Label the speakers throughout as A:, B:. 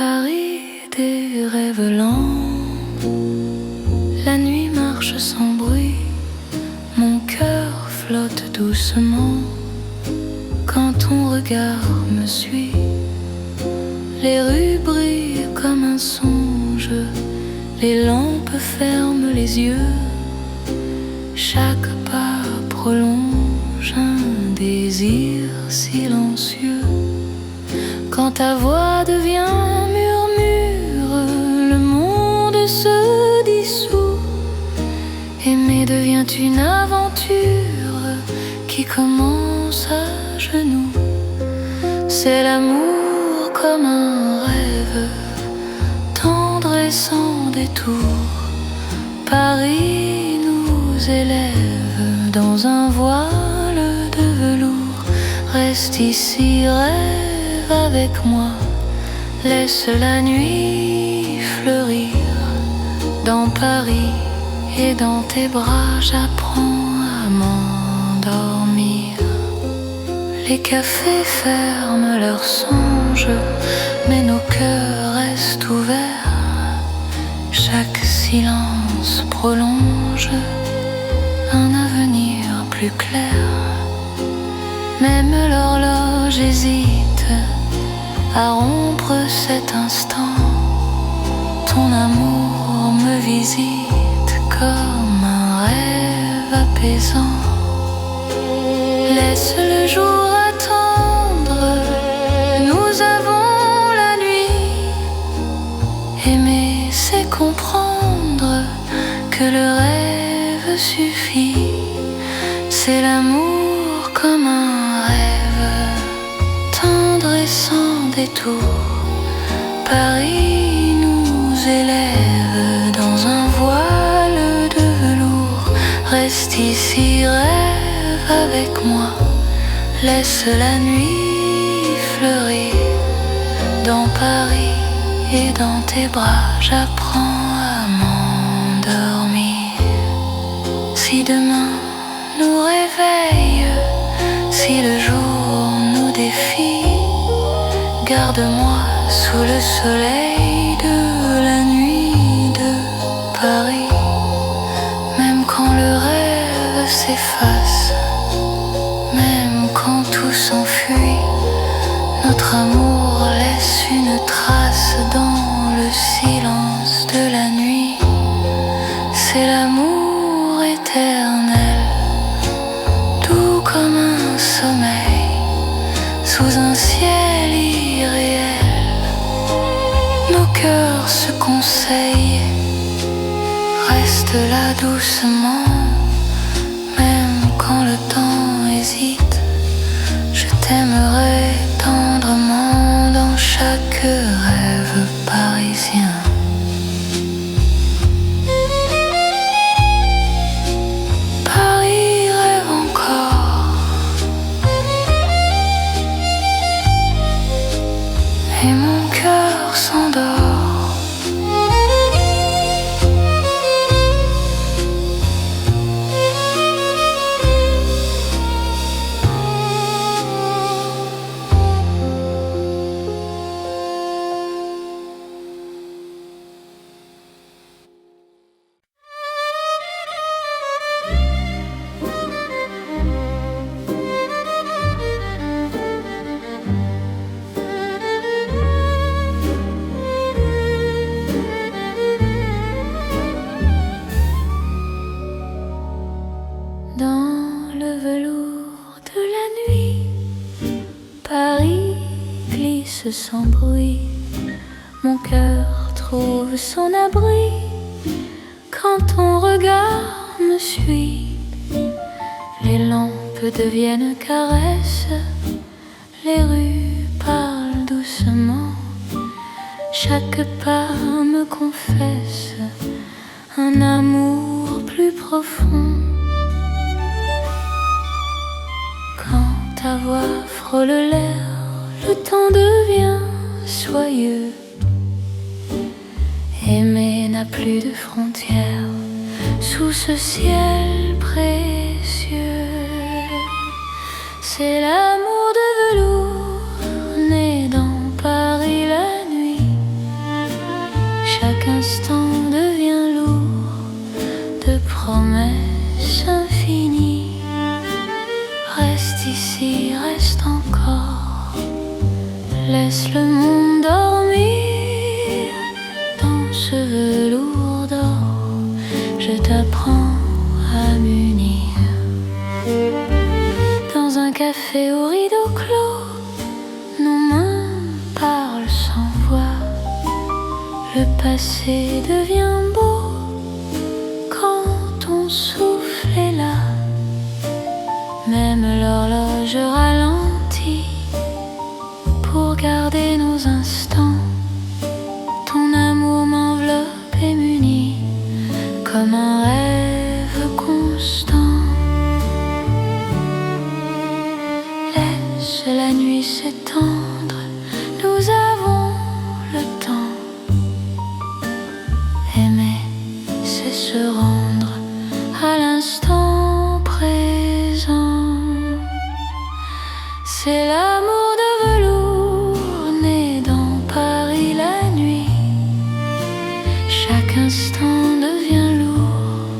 A: Paris des rêves lents, la nuit marche sans bruit, mon cœur flotte doucement quand ton regard me suit. Les rues brillent comme un songe, les lampes ferment les yeux, chaque pas prolonge un désir silencieux. Quand ta voix devient murmure, le monde se dissout. Aimer devient une aventure qui commence à genoux. C'est l'amour comme un rêve, tendre et sans détour. Paris nous élève dans un voile de velours. Reste ici, rêve avec moi, laisse la nuit fleurir. Dans Paris et dans tes bras, j'apprends à m'endormir. Les cafés ferment leurs songes, mais nos cœurs restent ouverts. Chaque silence prolonge un avenir plus clair. Même l'horloge hésite à rompre cet instant. Ton amour me visite comme un rêve apaisant. Laisse le jour attendre, nous avons la nuit. Aimer, c'est comprendre que le rêve suffit. C'est l'amour comme un rêve, tendre et sans détour. Paris nous élève dans un voile de velours. Reste ici, rêve avec moi, laisse la nuit fleurir. Dans Paris et dans tes bras, j'apprends à m'endormir. Si demain nous réveille, si le jour nous défie, garde-moi sous le soleil de la nuit de Paris. Même quand le rêve s'efface, même quand tout s'enfuit, notre amour laisse une trace dans le silence de la nuit. C'est l'amour éternel, doux comme un sommeil, sous un ciel irréel. Nos cœurs se conseillent, reste là doucement. Même quand le temps hésite, je t'aimerai tendrement dans chaque rêve parisien. Paris rêve encore, et mon cœur s'endort. Dans le velours de la nuit, Paris glisse sans bruit. Mon cœur trouve son abri quand ton regard me suit. Les lampes deviennent caresses, les rues parlent doucement. Chaque pas me confesse un amour plus profond. Quand ta voix frôle l'air, le temps devient soyeux. Aimer n'a plus de frontières sous ce ciel précieux. C'est l'amour de velours né dans Paris la nuit. instant devient lourd de promesses infinies. Reste ici, reste encore, laisse le monde dormir dans ce velours d'or. Je t'apprends à m'unir dans un café au rideau clos. Nos mains parlent sans voix. Le passé devient beau quand ton souffle est là. Même l'horloge ralentit pour garder nos instants. Ton amour m'enveloppe et m'unit comme un rêve constant. Laisse la nuit s'étendre, nous avons le temps. Aimer, c'est se rendre à l'instant présent. C'est l'amour de velours né dans Paris la nuit. Chaque instant devient lourd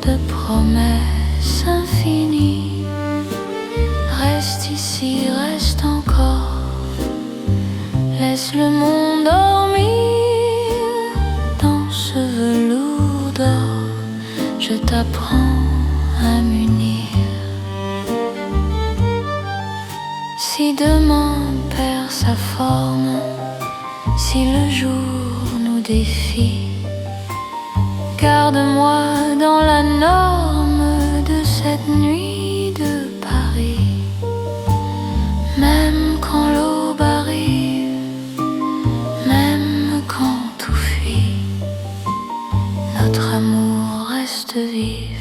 A: de promesses infinies. Reste ici, reste encore, laisse le monde dormir dans ce velours d'or. Je t'apprends à m'unir. Si demain perd sa forme, si le jour nous défie, garde-moi dans la norme de cette nuit de Paris. Même quand l'aube arrive, même quand tout fuit, notre amour reste vif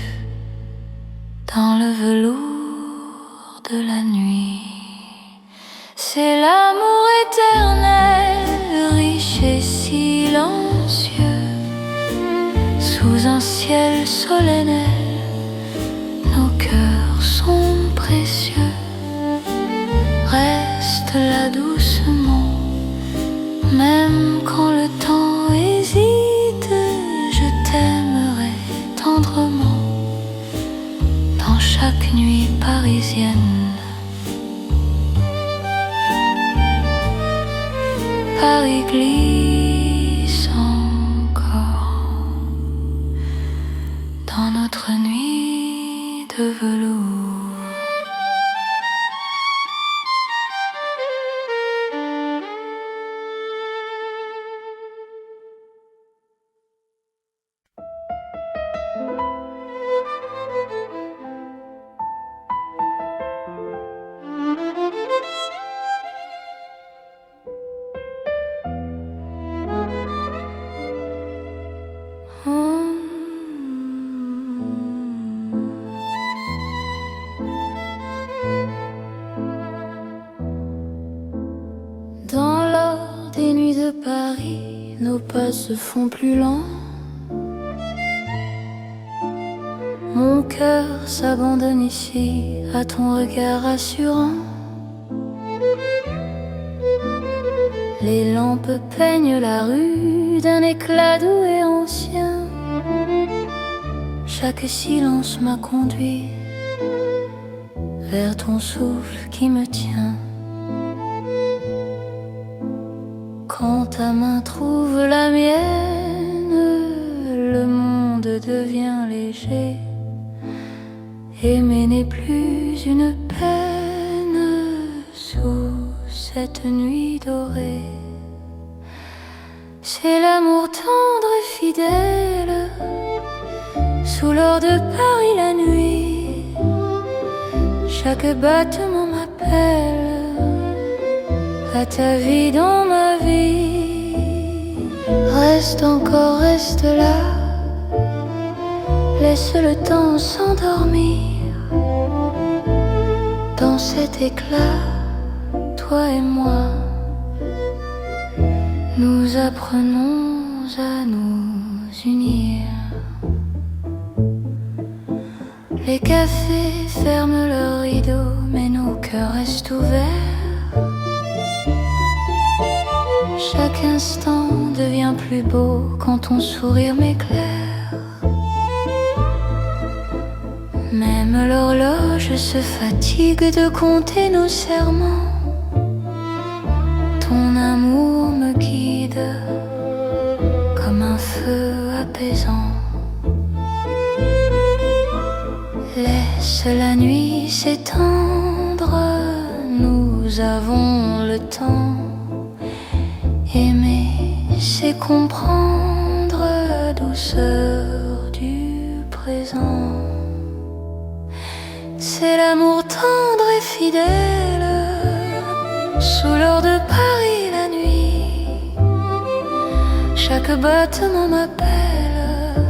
A: dans le velours de la nuit. C'est l'amour éternel, riche et silencieux, sous un ciel solennel, nos cœurs sont précieux. Reste là doucement, même quand le temps hésite, je t'aimerai tendrement dans chaque nuit parisienne. Paris glisse encore dans notre nuit de velours. Dans l'or des nuits de Paris, nos pas se font plus lents. Mon cœur s'abandonne ici à ton regard rassurant. Les lampes peignent la rue d'un éclat doux et ancien. Chaque silence m'a conduit vers ton souffle qui me tient. Quand ta main trouve la mienne, le monde devient léger. Aimer n'est plus une peine sous cette nuit dorée. C'est l'amour tendre et fidèle sous l'or de Paris la nuit. Chaque battement m'appelle à ta vie dans ma vie. Reste encore, reste là, laisse le temps s'endormir. Dans cet éclat, toi et moi, nous apprenons à nous unir. Les cafés ferment leurs rideaux, mais nos cœurs restent ouverts. Chaque instant devient devient plus beau quand ton sourire m'éclaire. Même l'horloge se fatigue de compter nos serments. Ton amour me guide comme un feu apaisant. Laisse la nuit s'étendre, nous avons le temps. Aimer, c'est comprendre la douceur du présent. C'est l'amour tendre et fidèle, sous l'or de Paris la nuit. Chaque battement m'appelle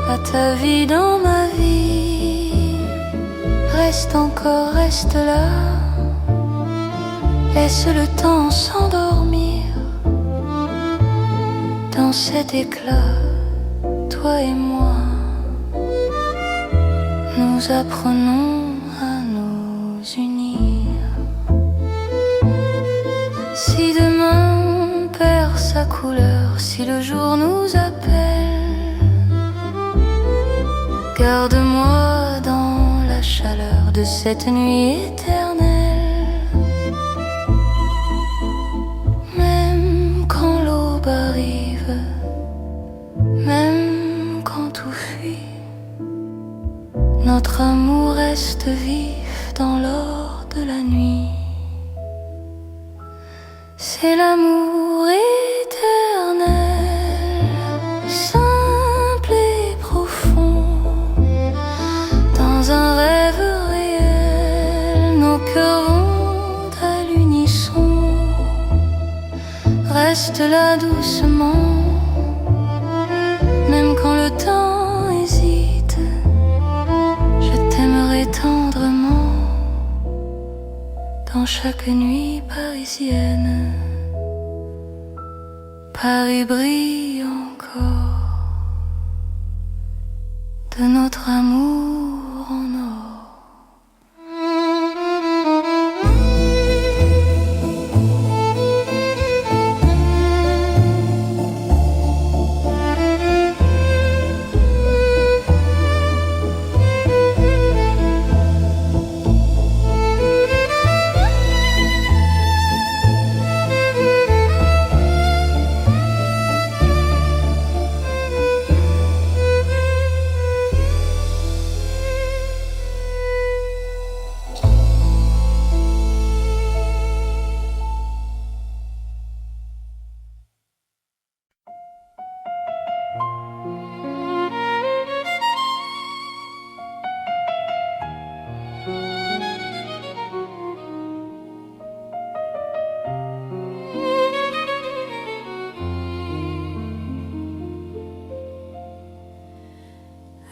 A: à ta vie dans ma vie. Reste encore, reste là, laisse le temps s'endormir. Dans cet éclat, toi et moi, nous apprenons à nous unir. Si demain perd sa couleur, si le jour nous appelle, garde-moi dans la chaleur de cette nuit éternelle. Même quand l'aube arrive, même quand tout fuit, notre amour reste vif dans l'or de la nuit. C'est l'amour éternel, simple et profond. Dans un rêve réel, nos cœurs vont à l'unisson. Reste là doucement, même quand le temps hésite. Je t'aimerai tendrement dans chaque nuit parisienne. Paris brille encore de notre amour en or.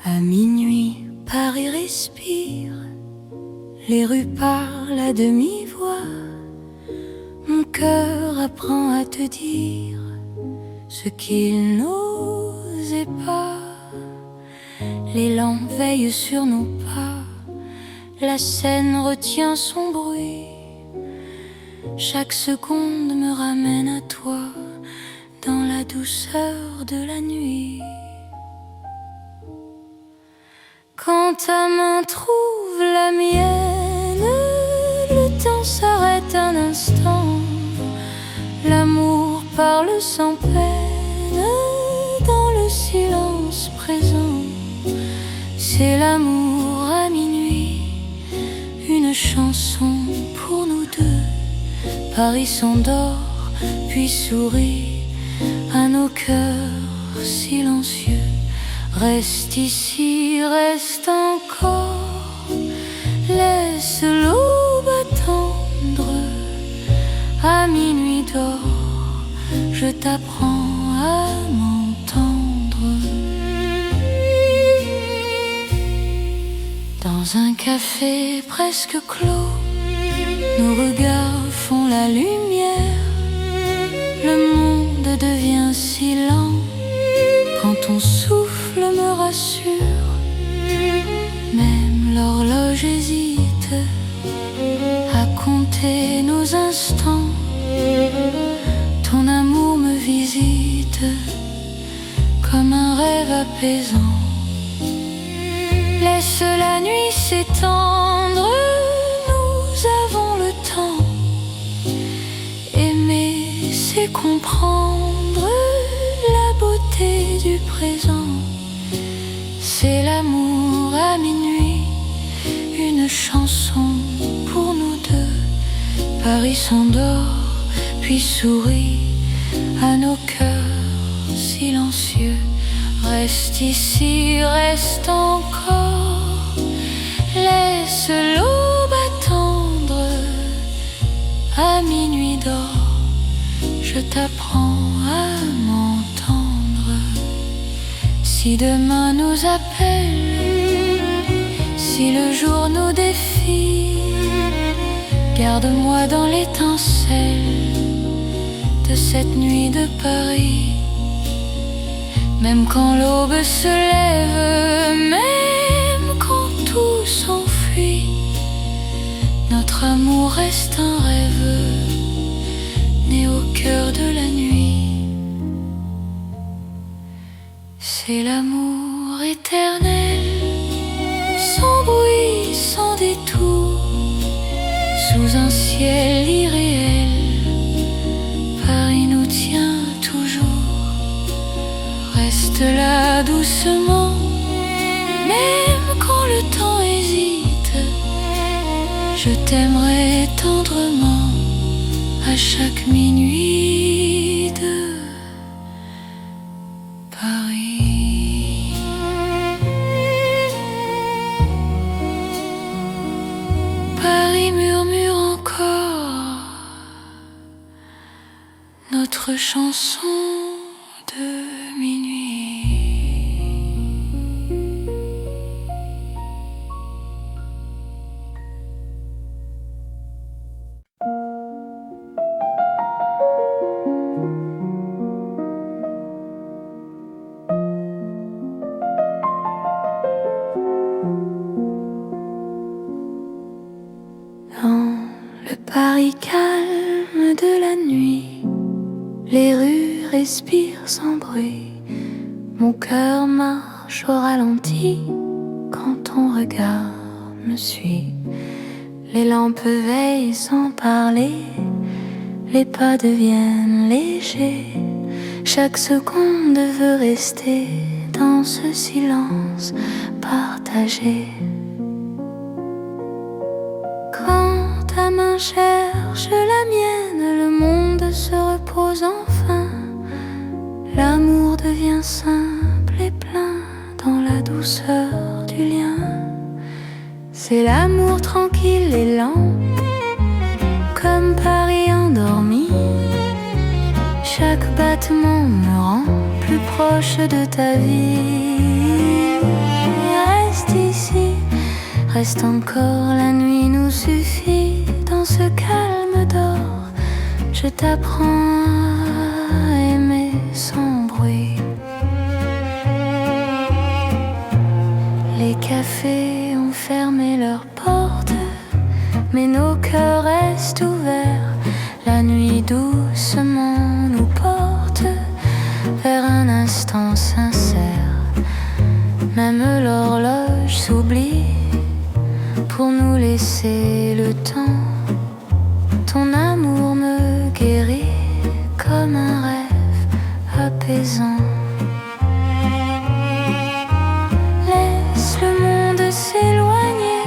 A: À minuit, Paris respire, les rues parlent à demi-voix. Mon cœur apprend à te dire ce qu'il n'osait pas. Les lampes veillent sur nos pas, la scène retient son bruit. Chaque seconde me ramène à toi, dans la douceur de la nuit. Quand ta main trouve la mienne, le temps s'arrête un instant. L'amour parle sans peine dans le silence présent. C'est l'amour à minuit, une chanson pour nous deux. Paris s'endort puis sourit à nos cœurs silencieux. Reste ici, reste encore, laisse l'aube attendre. À minuit d'or, je t'apprends à m'entendre. Dans un café presque clos, nos regards font la lumière. Le monde devient si lent quand ton souffle me rassure. Même l'horloge hésite à compter nos instants. Ton amour me visite comme un rêve apaisant. Laisse la nuit s'étendre, nous avons le temps. Aimer, c'est comprendre la beauté du présent. C'est l'amour à minuit, une chanson pour nous deux. Paris s'endort, puis sourit à nos cœurs silencieux. Reste ici, reste encore, laisse l'aube attendre. À minuit d'or, je t'apprends à m'entendre. Si demain nous appelle, si le jour nous défie, garde-moi dans l'étincelle de cette nuit de Paris. Même quand l'aube se lève, même quand tout s'enfuit, notre amour reste un rêve né au cœur de la nuit. C'est l'amour éternel, sans bruit, sans détour, sous un ciel irréel. Paris nous tient toujours. Reste là doucement, même quand le temps hésite. Je t'aimerai tendrement à chaque minuit de Paris. Paris murmure encore notre chanson de minuit. Dans le Paris calme de la nuit, les rues respirent sans bruit. Mon cœur marche au ralenti quand ton regard me suit. Les lampes veillent sans parler, les pas deviennent légers. Chaque seconde veut rester dans ce silence partagé. Quand ta main cherche la mienne, le monde se repose enfin. L'amour devient simple et plein dans la douceur du lien. C'est l'amour tranquille et lent, comme Paris endormi. Chaque battement me rend plus proche de ta vie. Reste ici, reste encore, la nuit nous suffit. Dans ce calme d'or, je t'apprends à aimer sans bruit. Les cafés ont fermé leurs portes, mais nos cœurs restent ouverts. La nuit doucement nous porte vers un instant sincère. Même l'horloge s'oublie pour nous laisser le temps. Ton amour me guérit comme un rêve apaisant. Laisse le monde s'éloigner,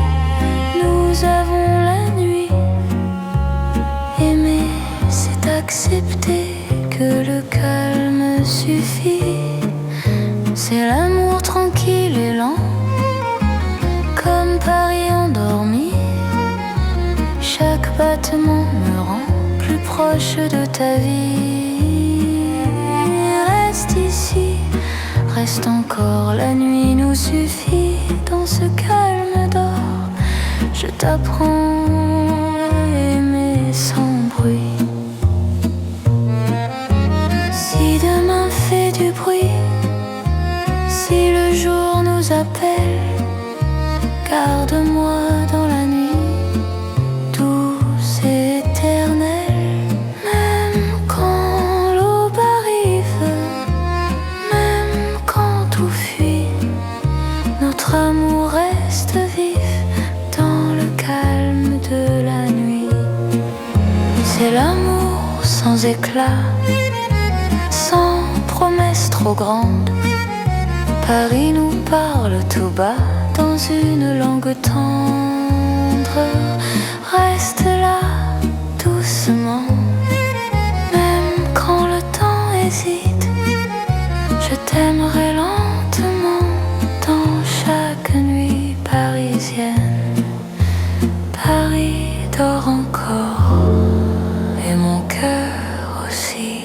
A: nous avons la nuit. Aimer, c'est accepter que le calme suffit. C'est l'amour tranquille et lent, comme Paris endormi. Chaque battement me rend plus proche de ta vie. Reste ici, reste encore, la nuit nous suffit. Dans ce calme d'or, je t'apprends à aimer sans bruit. Si demain fait du bruit, si le jour nous appelle, garde-moi dans la nuit, douce et éternelle. Même quand l'aube arrive, sans éclat, sans promesse trop grande. Paris nous parle tout bas dans une langue tendre. Reste là doucement, même quand le temps hésite. Je t'aimerai lentement dans chaque nuit parisienne. Paris dort encore et mon cœur aussi.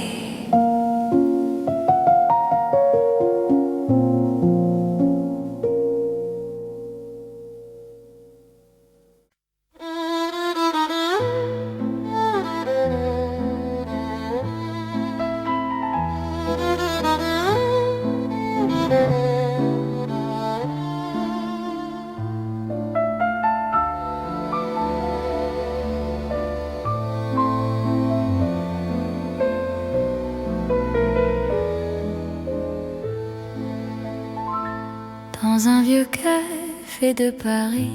A: Dans un vieux café de Paris,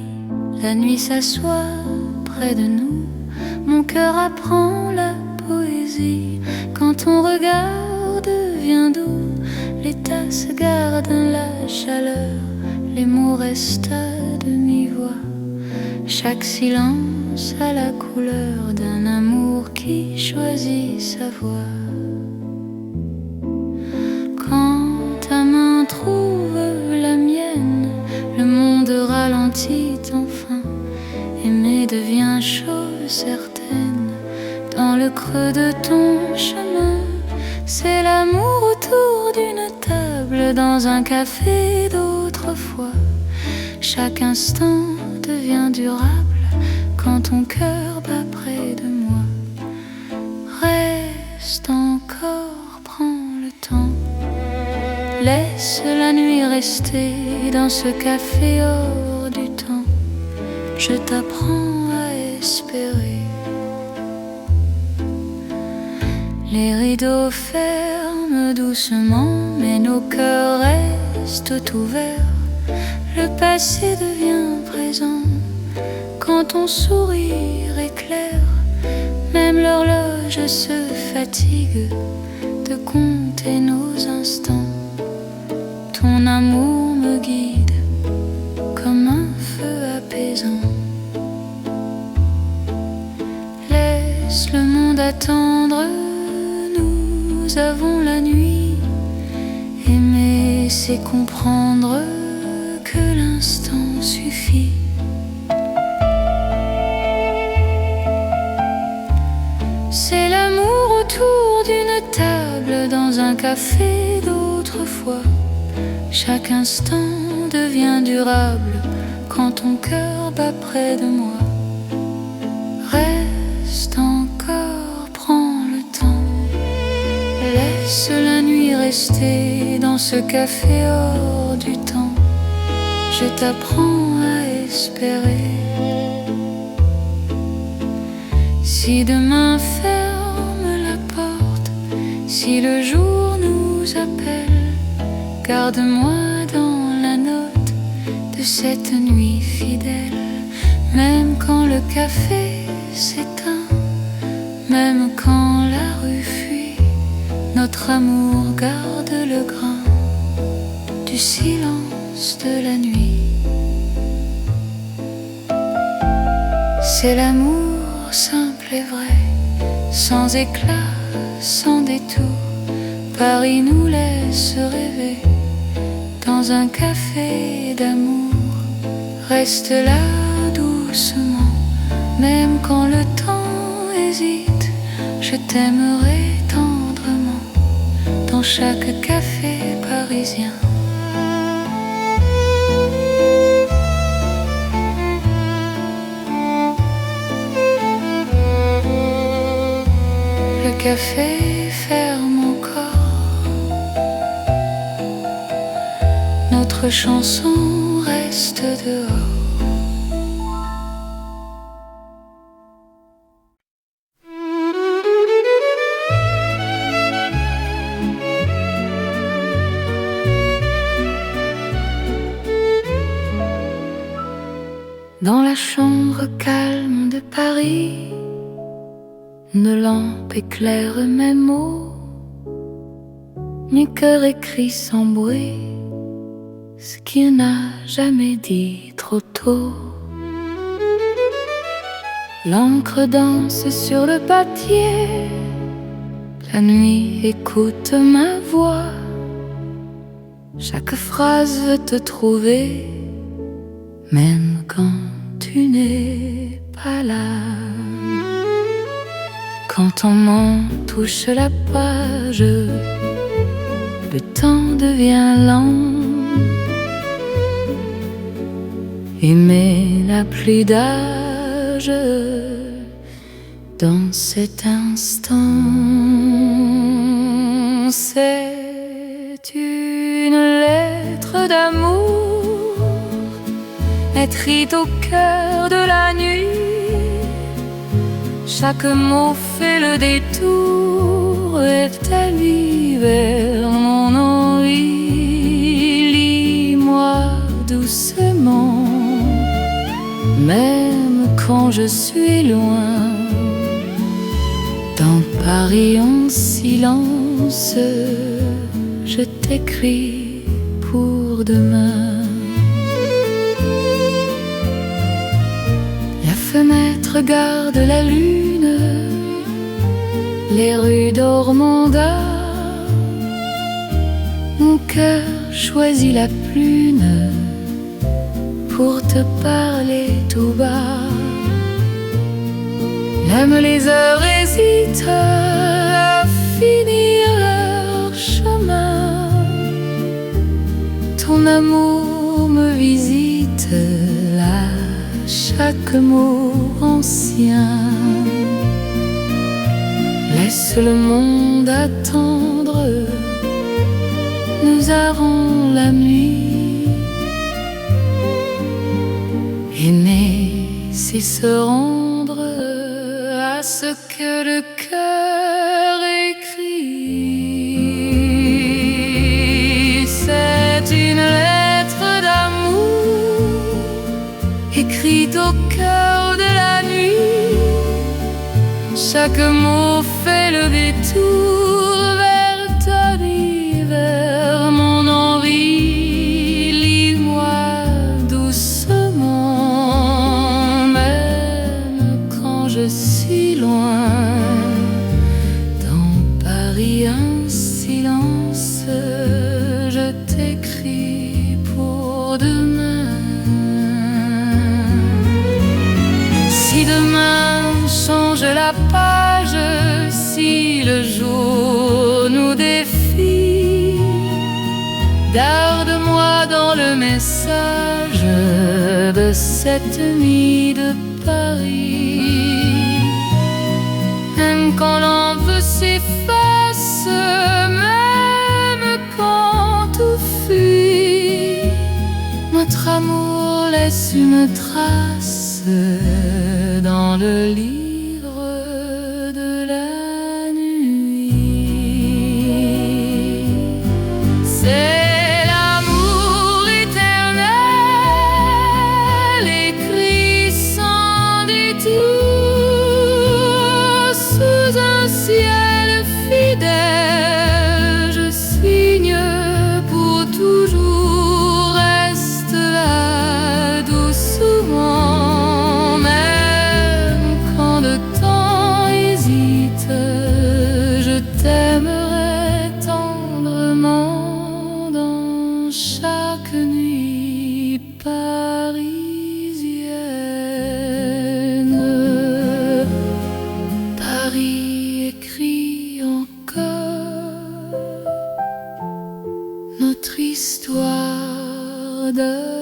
A: la nuit s'assoit près de nous. Mon cœur apprend la poésie. Quand ton regard devient doux, les tasses gardent la chaleur, les mots restent à demi-voix. Chaque silence a la couleur d'un amour qui choisit sa voie. Quand ta main trouve la mienne, le monde ralentit enfin. Aimer devient chose certaine. Dans le creux de ton chemin, c'est l'amour autour d'une table dans un café d'autrefois. Chaque instant devient durable quand ton cœur bat près de moi. Reste encore, prends le temps. Laisse la nuit rester dans ce café hors du temps. Je t'apprends à espérer. Les rideaux ferment doucement, mais nos cœurs restent ouverts. Le passé devient présent quand ton sourire éclaire. Même l'horloge se fatigue de compter nos instants. Ton amour me guide comme un feu apaisant. Laisse le monde attendre, nous avons la nuit. Aimer, c'est comprendre que l'instant suffit. C'est l'amour autour d'une table dans un café d'autrefois. Chaque instant devient durable quand ton cœur bat près de moi. Reste encore, prends le temps. Laisse la nuit rester dans ce café hors du temps. Je t'apprends à espérer. Si demain ferme la porte, si le jour nous appelle, garde-moi dans la note de cette nuit fidèle. Même quand le café s'éteint, même quand la rue fuit, notre amour garde le grain du silence de la nuit. C'est l'amour simple et vrai, sans éclat, sans détour. Paris nous laisse rêver dans un café d'amour. Reste là doucement, même quand le temps hésite. Je t'aimerai tendrement dans chaque café parisien. Le café ferme encore, notre chanson reste dehors. Dans la chambre calme de Paris, Une lampe éclaire mes mots, mon cœur écrit sans bruit ce qu'il n'a jamais dit trop tôt. L'encre danse sur le papier, la nuit écoute ma voix. Chaque phrase veut te trouver, même quand tu n'es pas là. Quand ton nom touche la page, le temps devient lent. Aimer n'a plus d'âge dans cet instant. C'est une lettre d'amour écrite au cœur de la nuit. Chaque mot fait le détour et t'allie vers mon envie. Lis-moi doucement, même quand je suis loin. Dans Paris en silence, je t'écris pour demain. La fenêtre garde la lune, les rues d'Ormanda. Mon cœur choisit la prune pour te parler tout bas. Même les heures hésitent à finir leur chemin. Ton amour me visite là, chaque mot ancien. Laisse le monde attendre, nous aurons la nuit. Aimer, c'est se rendre à ce que le cœur écrit. C'est une lettre d'amour écrite au cœur de la nuit. Chaque mot fait le détour vers ta vie, vers mon envie. Lis-moi doucement, même quand je suis loin. Dans Paris un silence, je t'écris pour demain. Si demain change la page, si le jour nous défie, garde-moi dans le message de cette nuit de Paris. Même quand l'envie s'efface, même quand tout fuit, notre amour laisse une trace dans le livre de la nuit. C'est l'amour éternel écrit sans détour sous un ciel fidèle. Je signe pour toujours, reste là doucement. Même quand le temps hésite, je t'aimerai tendrement dans chaque nuit parisienne. Paris écrit encore notre histoire d'amour.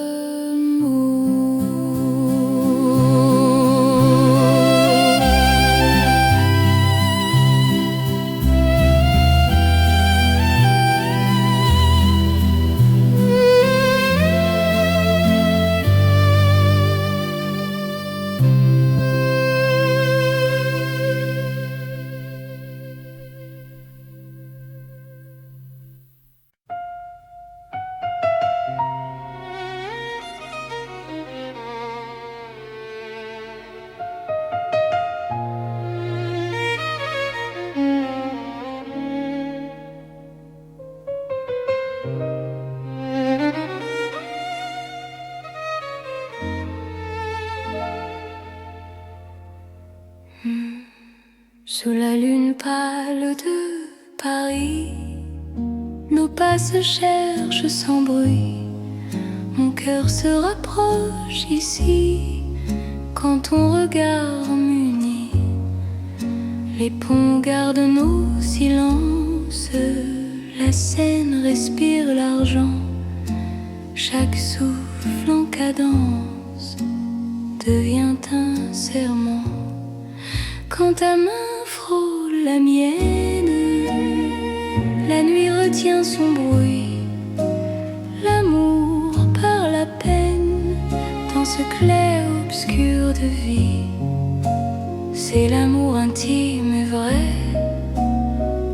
A: Sous la lune pâle de Paris, nos pas se cherchent sans bruit. Mon cœur se rapproche ici quand ton regard m'unit. Les ponts gardent nos silences, la Seine respire l'argent. Chaque souffle en cadence devient un serment. Quand ta main frôle la mienne, la nuit retient son bruit. L'amour parle à peine dans ce clair-obscur de vie. C'est l'amour intime et vrai,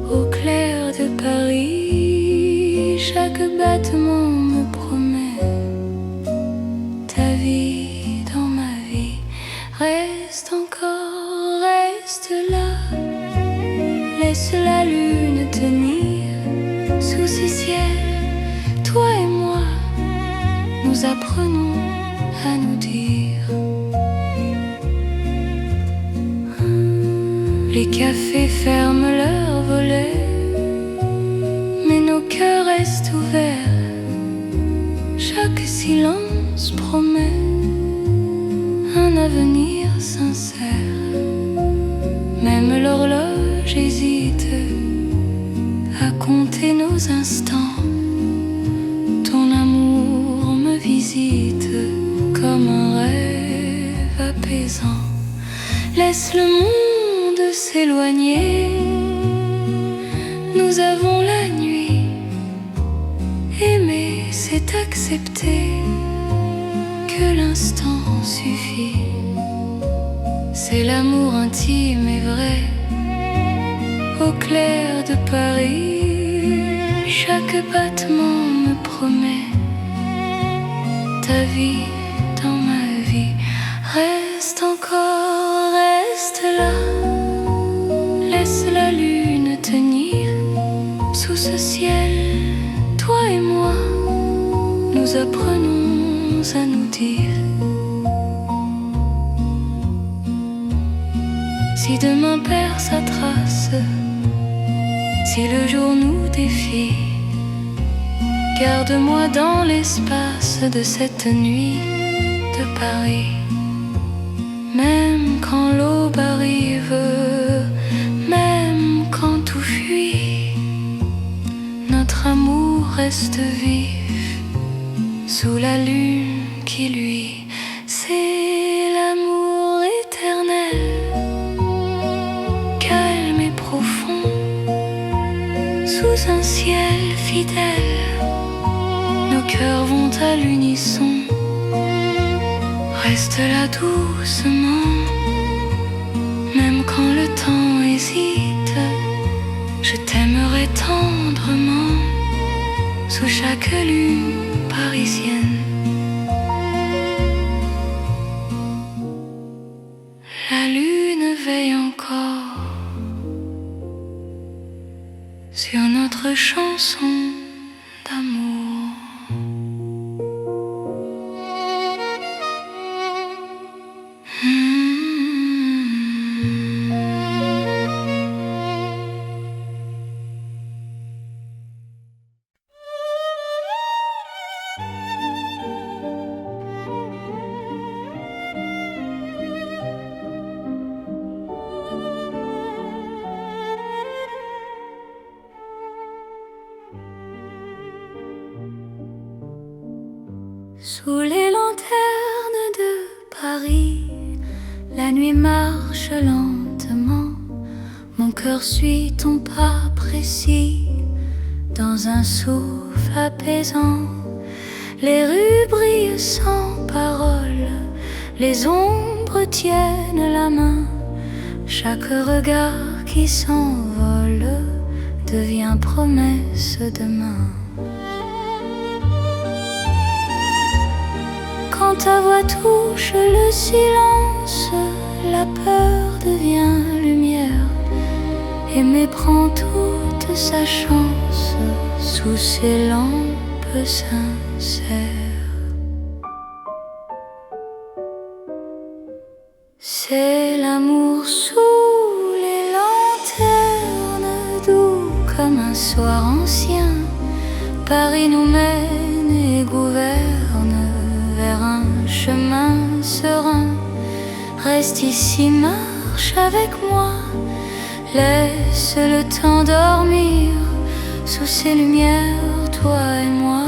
A: au clair de Paris. Chaque battement me promet ta vie dans ma vie. Reste encore, reste là, laisse la lune tenir sous ces ciels. Toi et moi, nous apprenons à nous dire. Les cafés ferment leurs volets, mais nos cœurs restent ouverts. Chaque silence promet un avenir sincère. Même l'horloge hésite à compter nos instants. Ton amour me visite comme un rêve apaisant. Laisse le monde s'éloigner, nous avons la nuit. Aimer, c'est accepter que l'instant suffit. C'est l'amour intime et vrai, au clair de Paris. Chaque battement me promet ta vie dans ma vie. Reste encore, reste là, laisse la lune tenir sous ce ciel. Toi et moi, nous apprenons à nous dire. Si demain perd sa trace, si le jour nous défie, garde-moi dans l'espace de cette nuit de Paris. Même quand l'aube arrive, même quand tout fuit, notre amour reste vif sous la lune qui luit. C'est l'amour éternel, calme et profond, sous un ciel fidèle. Nos cœurs vont à l'unisson. Reste là doucement, même quand le temps hésite. Je t'aimerai tendrement sous chaque lune parisienne. La lune veille encore sur notre chanson d'amour. Sous les lanternes de Paris, la nuit marche lentement. Mon cœur suit ton pas précis dans un souffle apaisant. Les rues brillent sans parole, les ombres tiennent la main. Chaque regard qui s'envole devient promesse demain. Quand ta voix touche le silence, la peur devient lumière. Aimer prend toute sa chance sous ces lampes sincères. C'est l'amour sous les lampes. Paris nous mène et gouverne vers un chemin serein. Reste ici, marche avec moi, laisse le temps dormir. Sous ces lumières, toi et moi,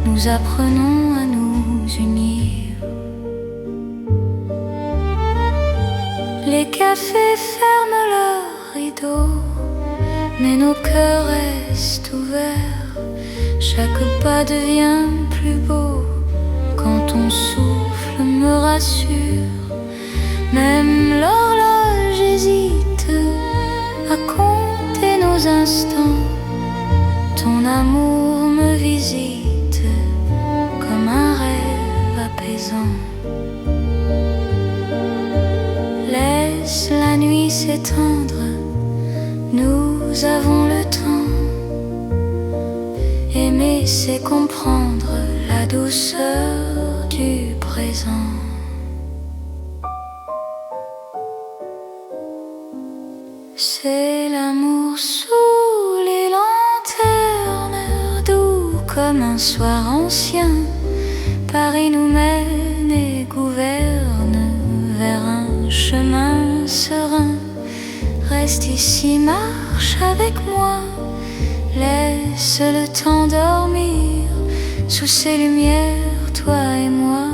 A: nous apprenons à nous unir. Les cafés ferment leurs rideaux, mais nos cœurs restent ouverts. Chaque pas devient plus beau quand ton souffle me rassure. Même l'horloge hésite à compter nos instants. Ton amour me visite comme un rêve apaisant. Laisse la nuit s'étendre, nous avons le temps. Aimer, c'est comprendre la douceur du présent. C'est l'amour sous les lanternes, doux comme un soir ancien. Paris nous mène et gouverne vers un chemin serein. Reste ici, marche avec moi, laisse le temps dormir. Sous ces lumières, toi et moi,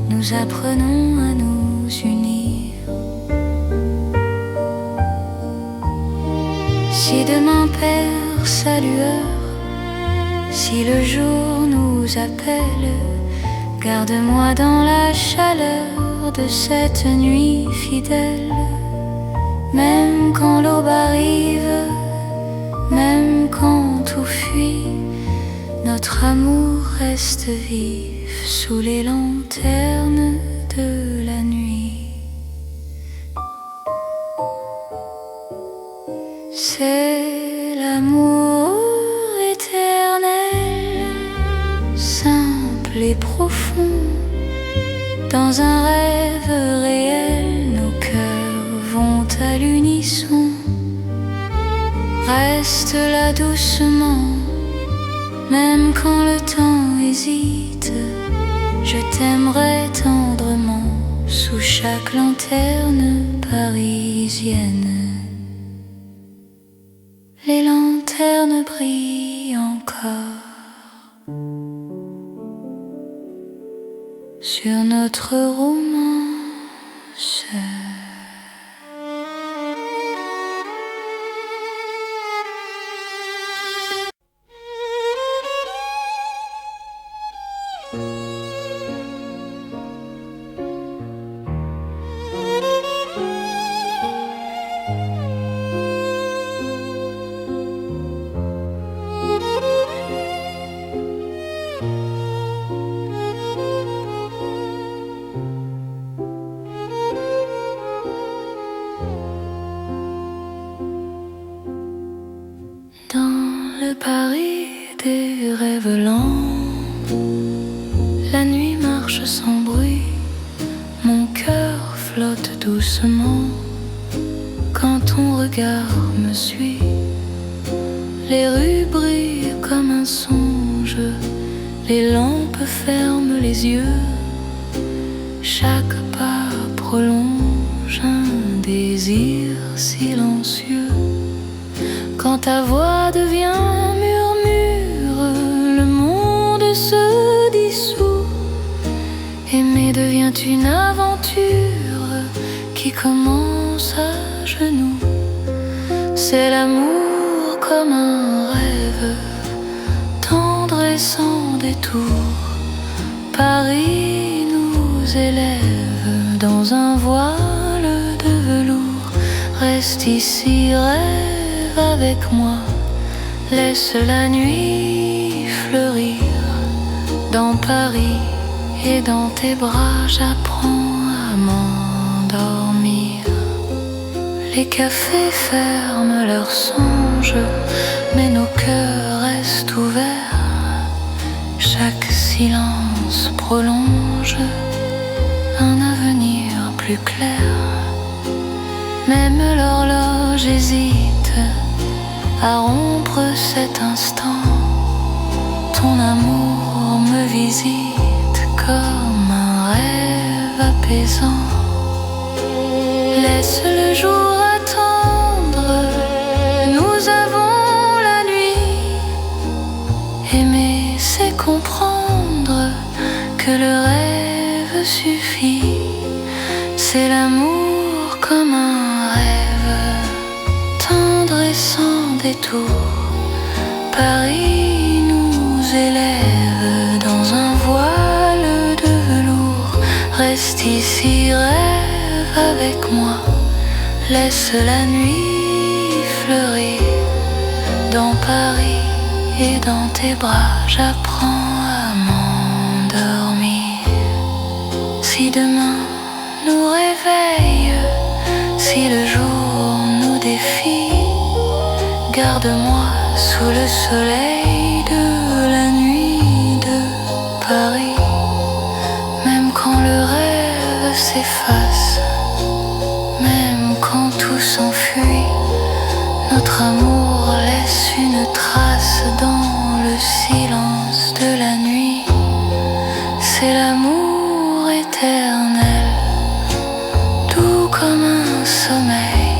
A: nous apprenons à nous unir. Si demain perd sa lueur, si le jour nous appelle, garde-moi dans la chaleur de cette nuit fidèle. Même quand l'aube arrive, même quand tout fuit, notre amour reste vif sous les lanternes de la nuit. C'est l'amour éternel, simple et profond. Dans un rêve réel, nos cœurs vont à l'unisson. Reste là doucement, même quand le temps hésite. Je t'aimerai tendrement sous chaque lanterne parisienne. Les lanternes brillent encore sur notre romance. Paris des rêves lents, la nuit marche sans bruit, mon cœur flotte doucement quand ton regard me suit. Les rues brillent comme un songe, les lampes ferment les yeux, chaque pas prolonge un désir silencieux. Quand ta voix devient murmure, le monde se dissout. Aimer devient une aventure qui commence à genoux. C'est l'amour comme un rêve, tendre et sans détour. Paris nous élève dans un voile de velours. Reste ici, rêve avec moi, laisse la nuit fleurir. Dans Paris et dans tes bras, j'apprends à m'endormir. Les cafés ferment leurs songes, mais nos cœurs restent ouverts. Chaque silence prolonge un avenir plus clair. Même l'horloge hésite à rompre cet instant. ton amour me visite comme un rêve apaisant. Laisse le jour attendre, nous avons la nuit. Aimer, c'est comprendre que le rêve suffit. C'est l'amour comme un rêve, tendre et sans détour. Paris nous élève dans un voile de velours. Reste ici, rêve avec moi. Laisse la nuit fleurir. Dans Paris et dans tes bras, j'apprends à m'endormir. Si demain nous réveille, si le jour nous défie, garde-moi sous le soleil de la nuit de Paris. Même quand le rêve s'efface, même quand tout s'enfuit, notre amour laisse une trace dans le silence de la nuit. C'est l'amour éternel, doux comme un sommeil,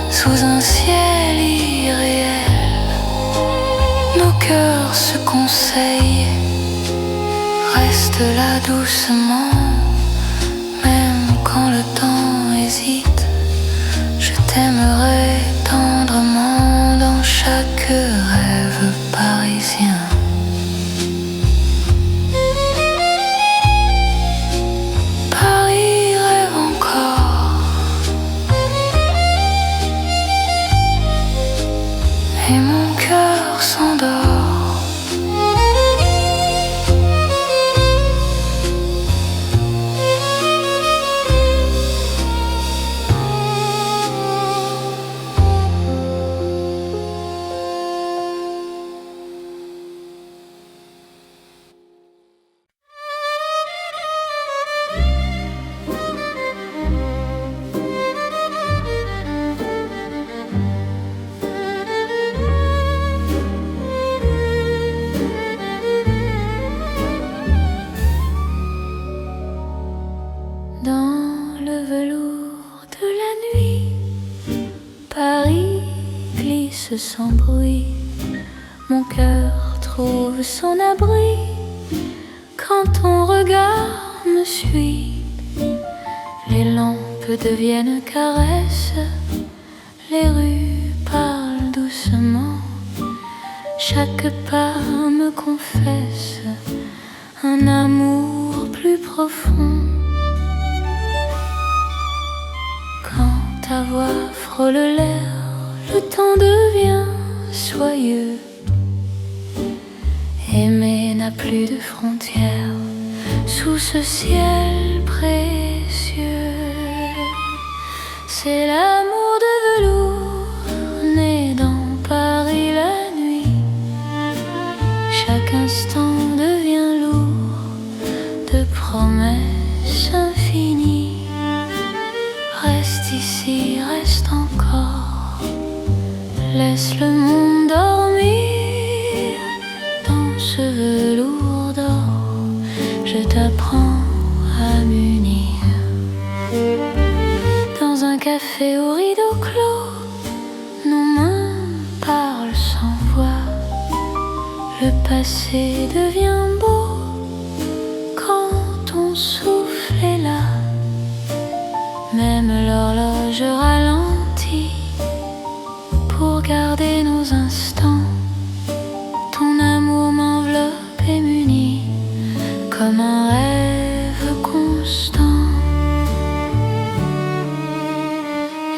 A: sous un ciel irréel. Nos cœurs se conseillent, reste là doucement, même quand le temps hésite. Je t'aimerai tendrement dans chaque rêve parisien. Paris rêve encore, et mon cœur s'endort. Dans le velours de la nuit, Paris glisse sans bruit. Mon cœur trouve son abri quand ton regard me suit. Les lampes deviennent caresses, les rues parlent doucement. Chaque pas me confesse un amour plus profond. Quand ta voix frôle l'air, le temps devient soyeux. Aimer n'a plus de frontières sous ce ciel précieux. C'est l'amour de velours né dans Paris la nuit. Chaque instant devient lourd de promesses infinies. Reste ici, reste encore, laisse le monde dormir. Dans ce velours d'or, je t'apprends à m'unir. Dans un café au rideau clos, nos mains parlent sans voix. Le passé devient beau quand ton souffle est là. Même l'horloge ralentit pour garder nos instants. Ton amour m'enveloppe et m'unit comme un rêve constant.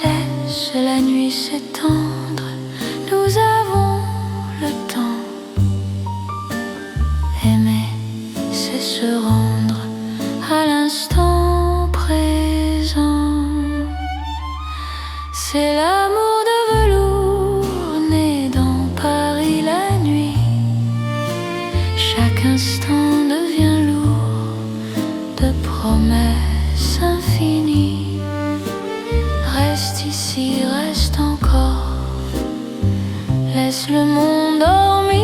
A: Laisse la nuit s'étendre, nous avons le temps. Aimer, c'est se rendre à l'instant présent. C'est l'amour de velours né dans Paris la nuit. Chaque instant devient lourd de promesses infinies. Reste ici, reste encore, laisse le monde dormir.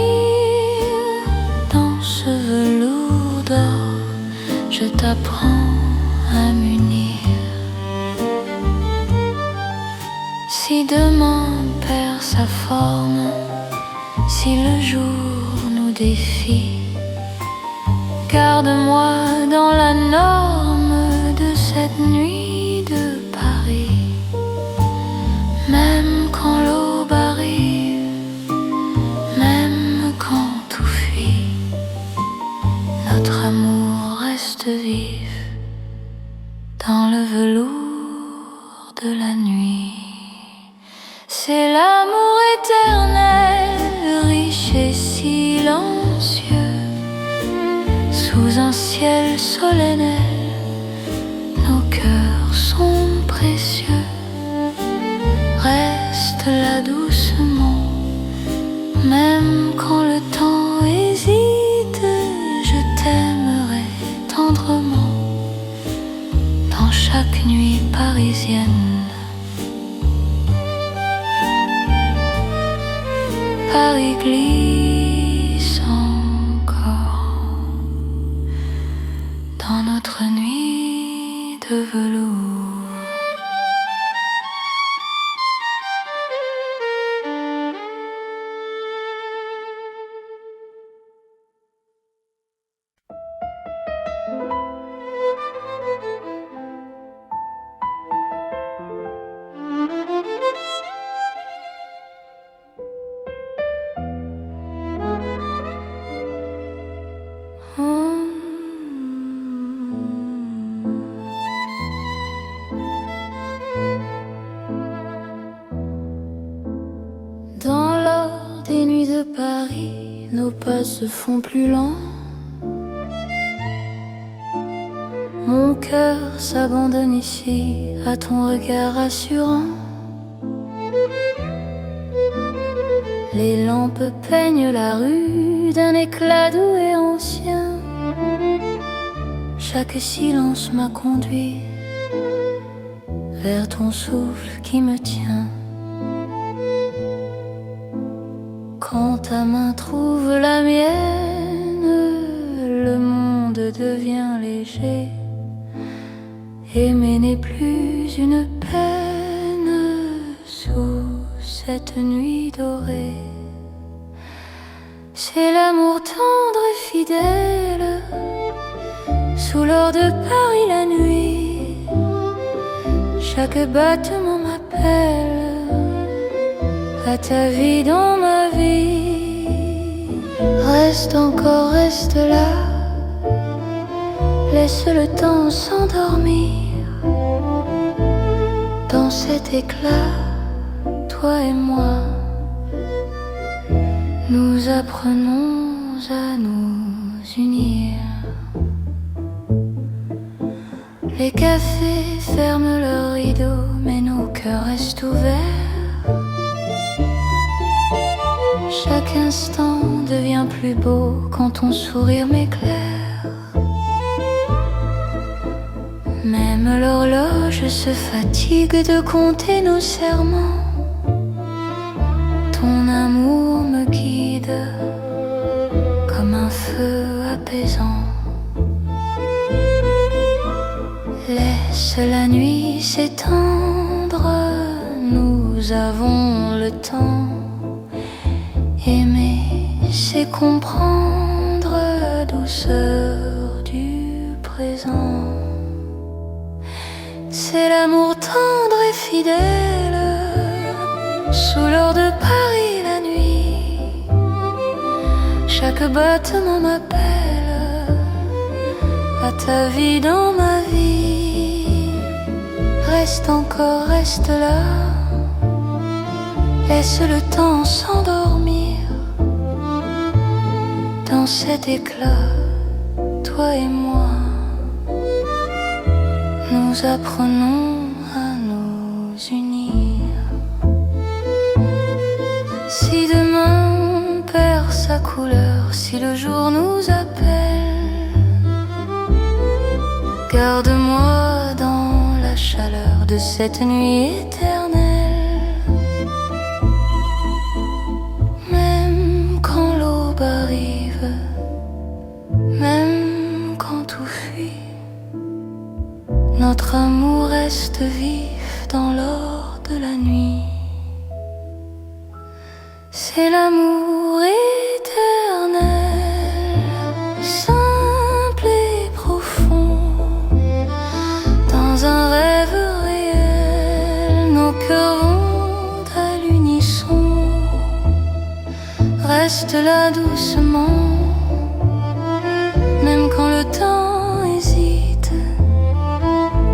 A: si le jour nous défie. Garde-moi dans la norme de cette nuit de Paris. Même quand l'aube arrive, même quand tout fuit, notre amour reste vif dans le velours de la nuit. C'est l'amour éternel, riche et silencieux, sous un ciel solennel, nos cœurs sont précieux. Reste là doucement, même quand le temps hésite, je t'aimerai tendrement dans chaque nuit parisienne. Paris glisse encore dans notre nuit de velours. Dans l'or des nuits de Paris, nos pas se font plus lents. Mon cœur s'abandonne ici à ton regard rassurant. Les lampes peignent la rue d'un éclat doux et ancien. Chaque silence m'a conduit vers ton souffle qui me tient. Quand ta main trouve la mienne, le monde devient léger. Aimer n'est plus une peine sous cette nuit dorée. C'est l'amour tendre et fidèle sous l'or de Paris la nuit. Chaque battement m'appelle à ta vie dans ma vie. Reste encore, reste là, laisse le temps s'endormir. Dans cet éclat, toi et moi, nous apprenons à nous unir. Les cafés ferment leurs rideaux, mais nos cœurs restent ouverts. Chaque instant devient plus beau quand ton sourire m'éclaire. Même l'horloge se fatigue de compter nos serments. Ton amour me guide comme un feu apaisant. Laisse la nuit s'étendre, nous avons le temps. Aimer, c'est comprendre la douceur du présent. C'est l'amour tendre et fidèle sous l'or de Paris la nuit. Chaque battement m'appelle à ta vie dans ma vie. Reste encore, reste là, laisse le temps s'endormir. Dans cet éclat, toi et moi, nous apprenons à nous unir. Si demain perd sa couleur, si le jour nous appelle, garde-moi dans la chaleur de cette nuit éternelle. Même quand l'aube arrive, même quand tout fuit, notre amour reste vif dans l'or de la nuit. C'est l'amour reste là doucement, même quand le temps hésite.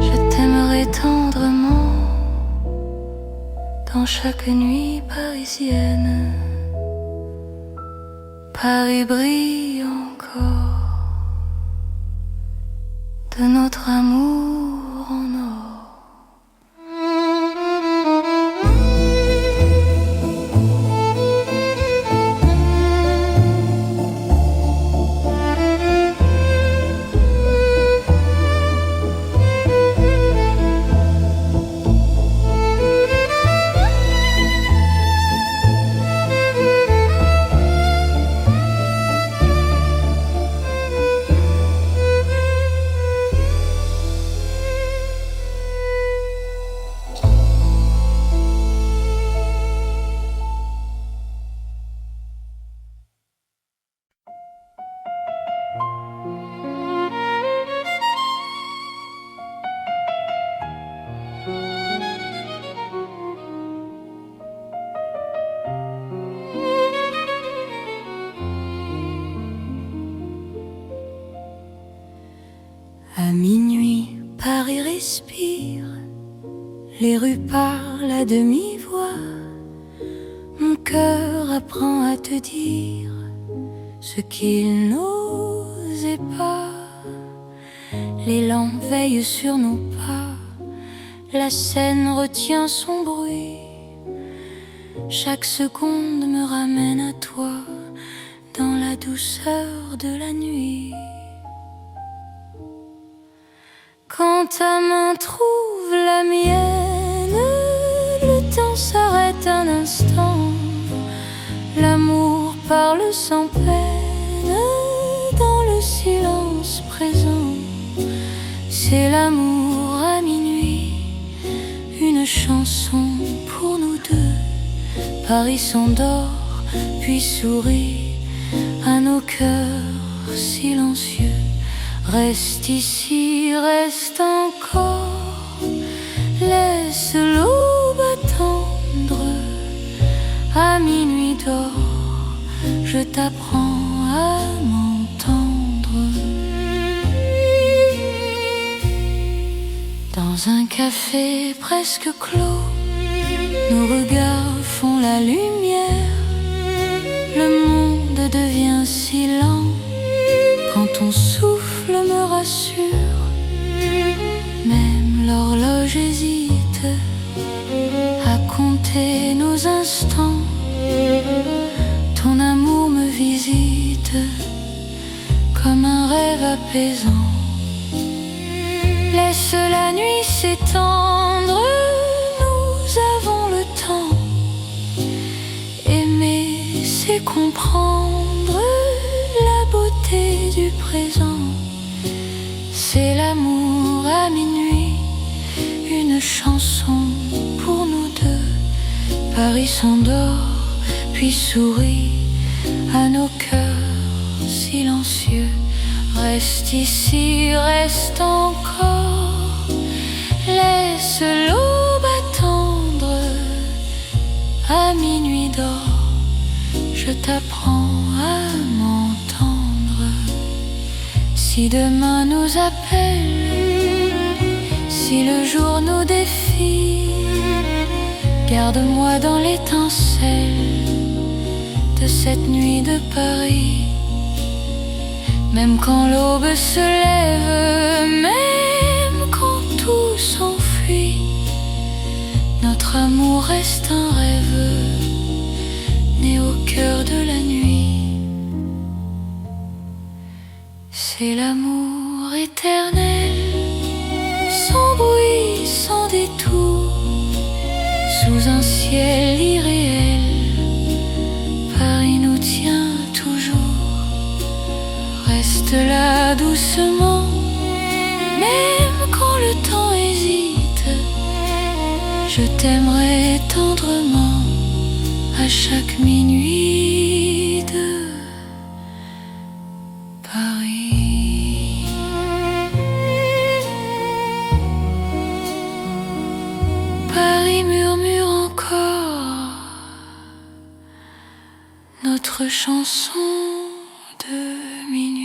A: Je t'aimerai tendrement dans chaque nuit parisienne. Paris brille encore de notre amour en or. À minuit, Paris respire, les rues parlent à demi-voix. Mon cœur apprend à te dire ce qu'il n'osait pas. Les lampes veillent sur nos pas, la scène retient son bruit. Chaque seconde me ramène à toi, dans la douceur de la nuit. Quand ta main trouve la mienne, le temps s'arrête un instant. L'amour parle sans peine dans le silence présent. C'est l'amour à minuit, une chanson pour nous deux. Paris s'endort puis sourit à nos cœurs silencieux. Reste ici, reste encore, laisse l'aube attendre. À minuit d'or, je t'apprends à m'entendre. Dans un café presque clos, nos regards font la lumière. Le monde devient si lent, quand ton souffle me rassure. Même l'horloge hésite à compter nos instants. Ton amour me visite comme un rêve apaisant. Laisse la nuit s'étendre, nous avons le temps. Aimer, c'est comprendre la beauté du présent. C'est l'amour à minuit, une chanson pour nous deux. Paris s'endort puis sourit à nos cœurs silencieux. Reste ici, reste encore, laisse l'aube attendre. À minuit d'or, je t'apprends à m'entendre. Si demain nous appelle, si le jour nous défie, garde-moi dans l'étincelle de cette nuit de Paris. Même quand l'aube se lève, même quand tout s'enfuit, notre amour reste un rêve né au cœur de la nuit. C'est l'amour éternel, sans bruit, sans détour, sous un ciel irréel. Paris nous tient toujours. Reste là doucement, même quand le temps hésite. Je t'aimerai tendrement à chaque minuit de Paris. Paris murmure encore notre chanson de minuit.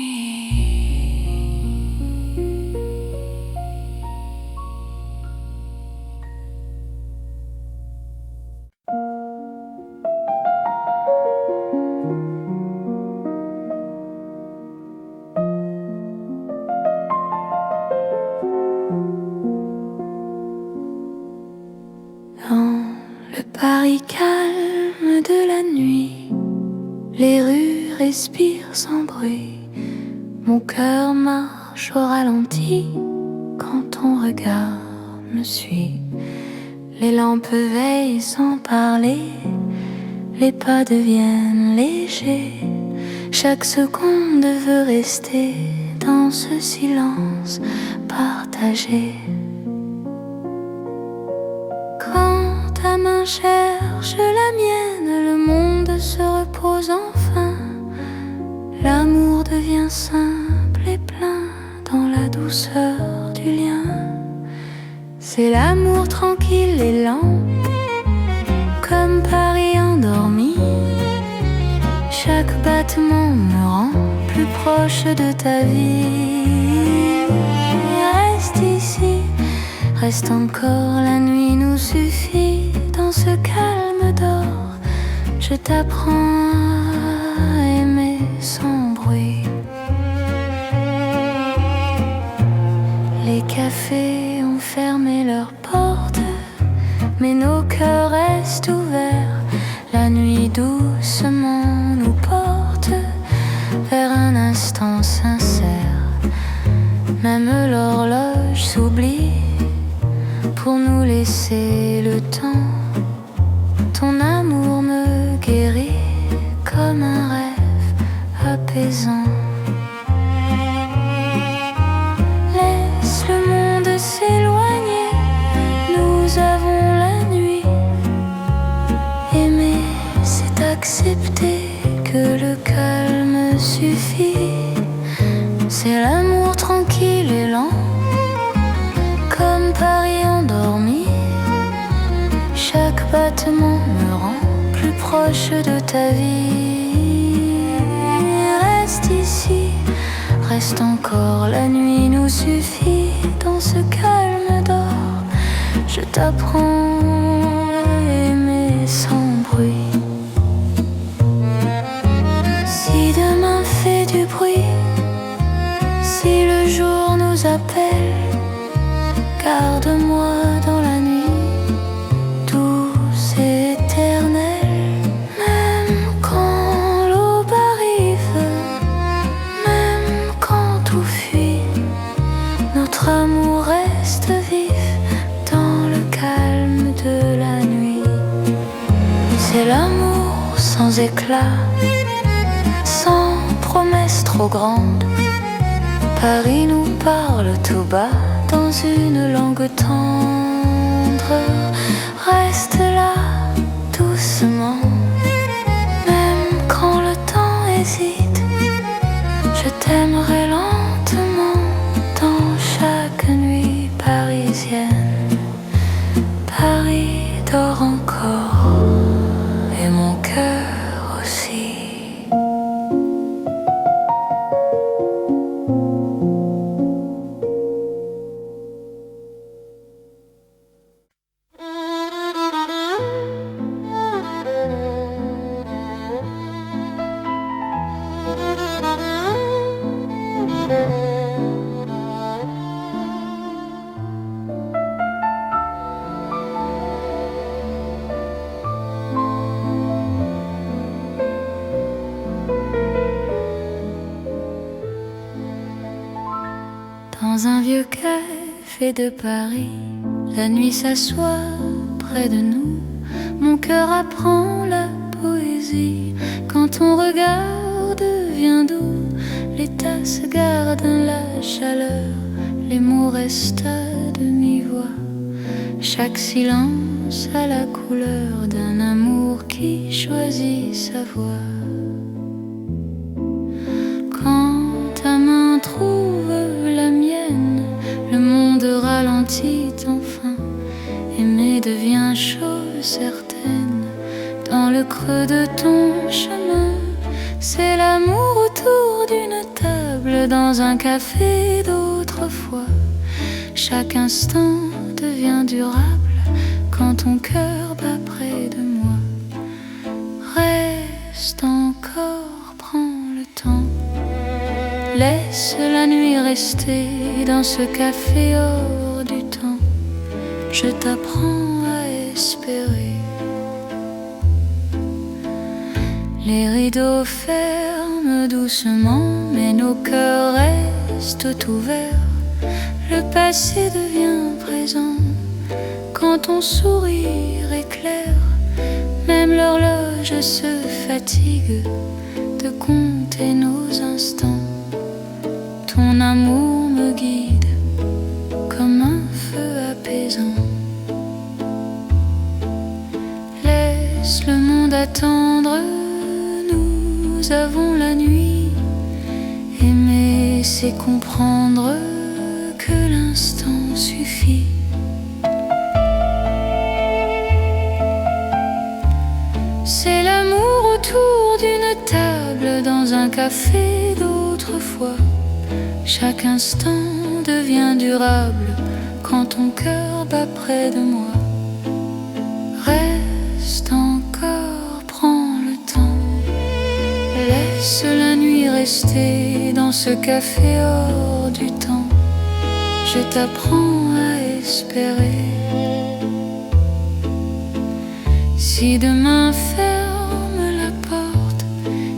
A: Dans le Paris calme de la nuit, les rues respirent sans bruit. Mon cœur marche au ralenti quand ton regard me suit. Les lampes veillent sans parler, les pas deviennent légers. Chaque seconde veut rester dans ce silence partagé. Quand ta main cherche la mienne, le monde se repose enfin. L'amour devient simple et plein dans la douceur du lien. C'est l'amour tranquille et lent, comme Paris endormi. Chaque battement me rend plus proche de ta vie. Reste ici, reste encore, la nuit nous suffit. Dans ce calme d'or, je t'apprends à aimer sans bruit. Les cafés ont fermé leurs portes, mais nos cœurs restent ouverts. La nuit doucement nous porte vers un instant sincère. Même l'horloge s'oublie pour nous laisser le temps. Ton amour me guérit comme un rêve apaisant. Laisse le monde s'éloigner, nous avons la nuit. Aimer, c'est accepter que le calme suffit. C'est l'amour tranquille et lent, comme Paris endormi. Chaque battement me rend plus proche de ta vie. Reste ici, reste encore, la nuit nous suffit. Dans ce calme d'or, je t'apprends à aimer sans bruit. Si demain fait du bruit, si le jour nous appelle, garde-moi dans la nuit, douce et éternelle. Même quand l'aube arrive, même quand tout fuit, notre amour reste vif dans le calme de la nuit. C'est l'amour sans éclat, sans promesse trop grande. Paris nous parle tout bas dans une langue tendre. Reste là, doucement, même quand le temps hésite. Je t'aimerai lentement dans chaque nuit parisienne. Paris dort encore et mon cœur aussi. Dans un vieux café de Paris, la nuit s'assoit près de nous. Mon cœur apprend la poésie quand ton regard devient doux. Les tasses gardent la chaleur, les mots restent à demi-voix. Chaque silence a la couleur d'un amour qui choisit sa voie. Quand ta main trouve la mienne, le monde ralentit enfin. Aimer devient chose certaine. Dans le creux de ton chemin, C'est l'amour autour d'une table dans un café d'autrefois. Chaque instant devient durable quand ton cœur bat près de moi. Reste encore, prends le temps. Laisse la nuit rester dans ce café hors du temps. Je t'apprends à espérer. Les rideaux ferment doucement, mais nos cœurs restent ouverts. Le passé devient présent quand ton sourire éclaire. Même l'horloge se fatigue de compter nos instants. Ton amour me guide comme un feu apaisant. Laisse le monde attendre, nous avons la nuit. Aimer, c'est comprendre que l'instant suffit. C'est l'amour autour d'une table dans un café d'autrefois. Chaque instant devient durable quand ton cœur bat près de moi. Reste encore, prends le temps. Laisse la nuit rester dans ce café hors du temps. Je t'apprends à espérer. Si demain ferme la porte,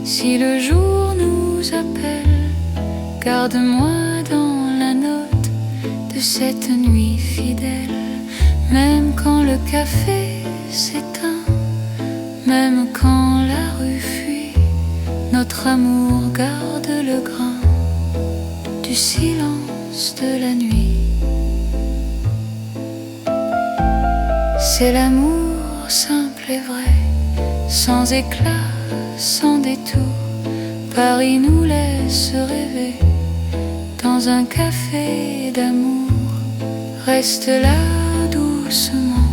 A: si le jour nous appelle, garde-moi dans la note de cette nuit fidèle. Même quand le café s'éteint, même quand la rue fuit, notre amour garde le grain du silence de la nuit. C'est l'amour simple et vrai, sans éclat, sans détour. Paris nous laisse rêver dans un café d'amour. Reste là doucement,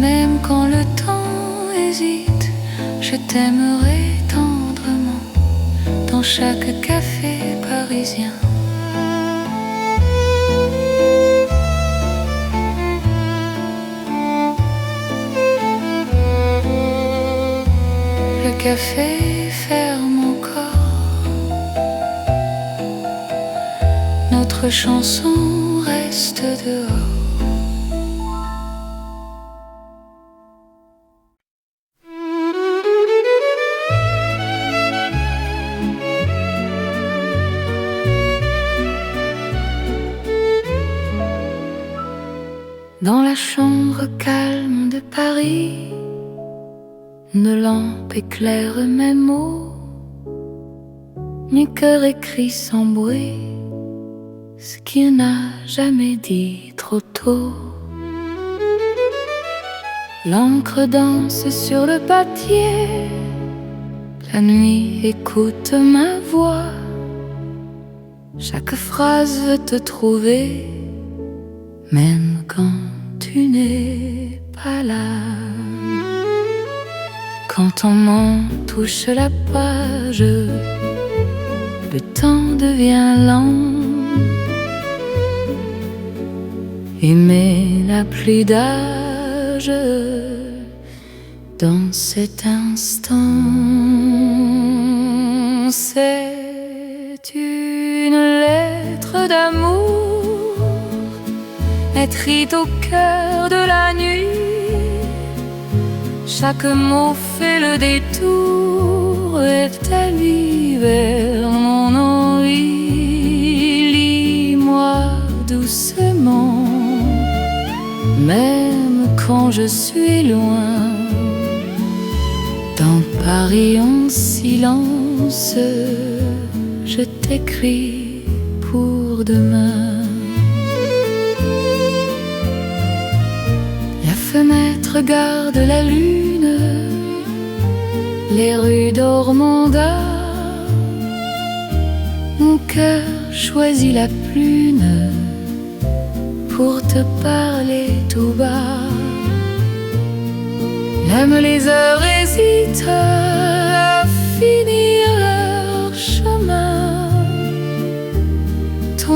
A: même quand le temps hésite. Je t'aimerai tendrement dans chaque café parisien. Le café ferme encore, notre chanson reste dehors. Dans la chambre calme de Paris, une lampe éclaire mes mots. Mon cœur écrit sans bruit ce qu'il n'a jamais dit trop tôt. L'encre danse sur le papier, la nuit écoute ma voix. Chaque phrase veut te trouver, même quand tu n'es pas là. Quand ton main touche la page, le temps devient lent. Aimer n'a plus d'âge dans cet instant. C'est une lettre d'amour écrite au cœur de la nuit. Chaque mot fait le détour et t'allie vers mon envie. Lis-moi doucement, même quand je suis loin. Dans Paris en silence, je t'écris pour demain. La fenêtre garde la lune, les rues d'Ormanda. Mon cœur choisit la prune pour te parler tout bas. Même les heures hésitent à finir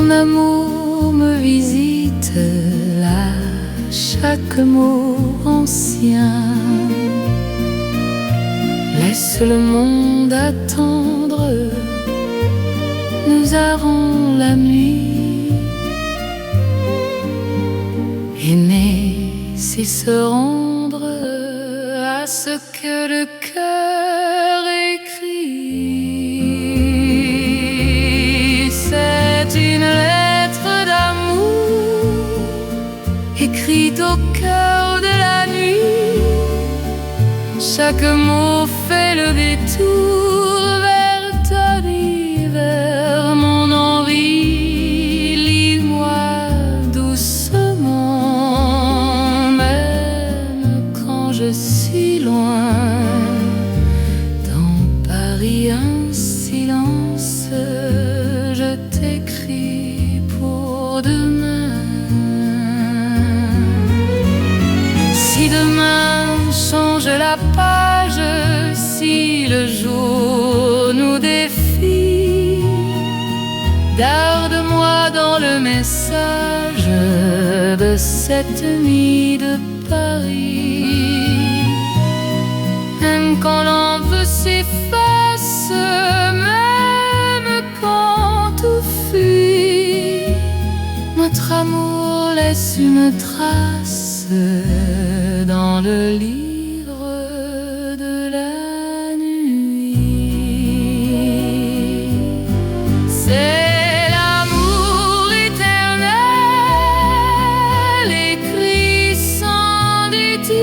A: ton amour me visite à chaque mot ancien. Laisse le monde attendre, nous aurons la nuit. Aimer, c'est se rendre à ce que le cœur écrit. C'est une lettre d'amour écrite au cœur de la nuit. Chaque mot fait le détour vers ta vie, vers mon envie. Lis-moi doucement, même quand je suis loin. Dans Paris, un silence, je t'écris pour demain. Si demain change la page, si le jour nous défie, garde-moi dans le message de cette nuit de Paris. Même quand l'envie s'efface, même quand tout fuit, notre amour laisse une trace dans le livre de la nuit. C'est l'amour éternel, écrit sans détour,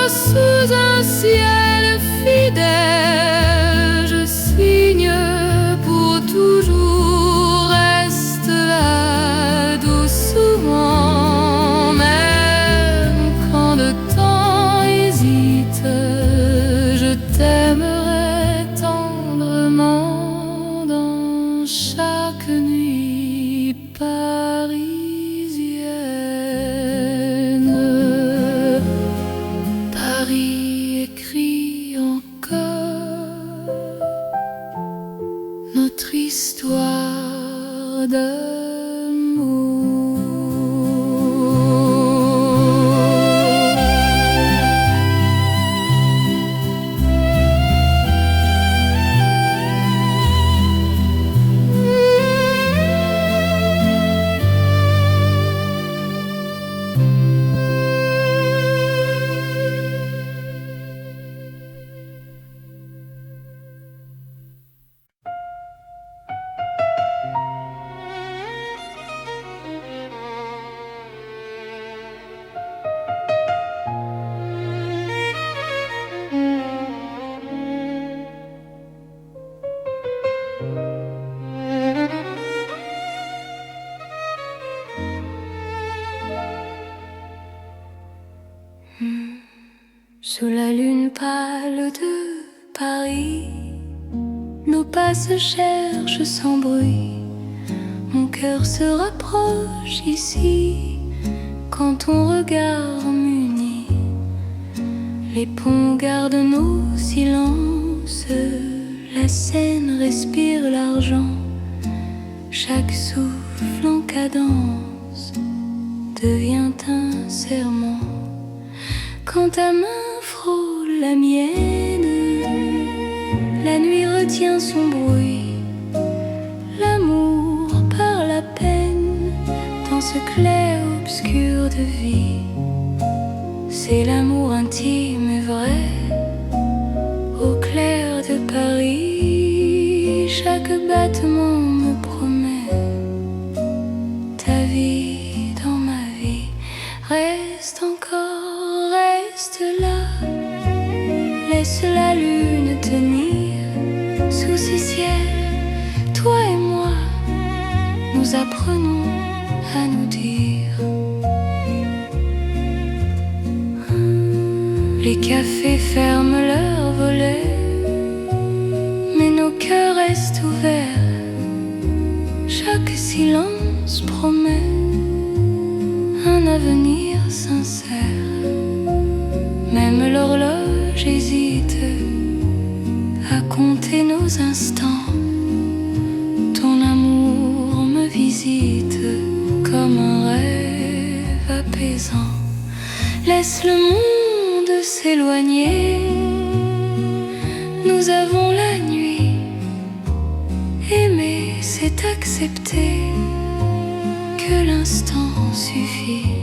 A: sous un ciel fidèle. Je signe pour toujours, reste là doucement. T'aimerai tendrement dans chaque nuit parisienne. Paris écrit encore notre histoire d'amour. Sous la lune pâle de Paris, nos pas se cherchent sans bruit. Mon cœur se rapproche ici quand ton regard m'unit. Les ponts gardent nos silences, la Seine respire l'argent. Chaque souffle en cadence devient un serment. Quand ta main frôle la mienne, la nuit retient son bruit. L'amour parle à peine dans ce clair-obscur de vie. C'est l'amour intime et vrai, au clair de Paris. Chaque battement me promet ta vie dans ma vie. Reste encore, reste là, laisse la lune tenir sous ces ciels. Toi et moi, nous apprenons à nous dire. Les cafés ferment leurs volets, mais nos cœurs restent ouverts. Chaque silence promet un avenir sincère. Même l'horloge hésite à compter nos instants. Ton amour présent. Laisse le monde s'éloigner. Nous avons la nuit. Aimer, c'est accepter que l'instant suffit.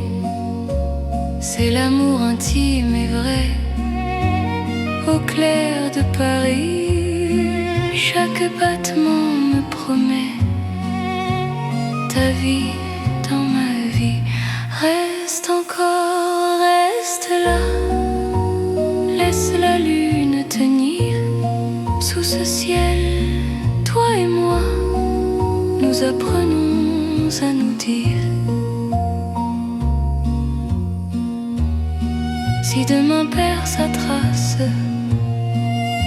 A: C'est l'amour intime et vrai. Au clair de Paris, chaque battement me promet ta vie dans ma vie. Reste encore, reste là. Laisse la lune tenir sous ce ciel. Toi et moi, nous apprenons à nous dire. Si demain perd sa trace,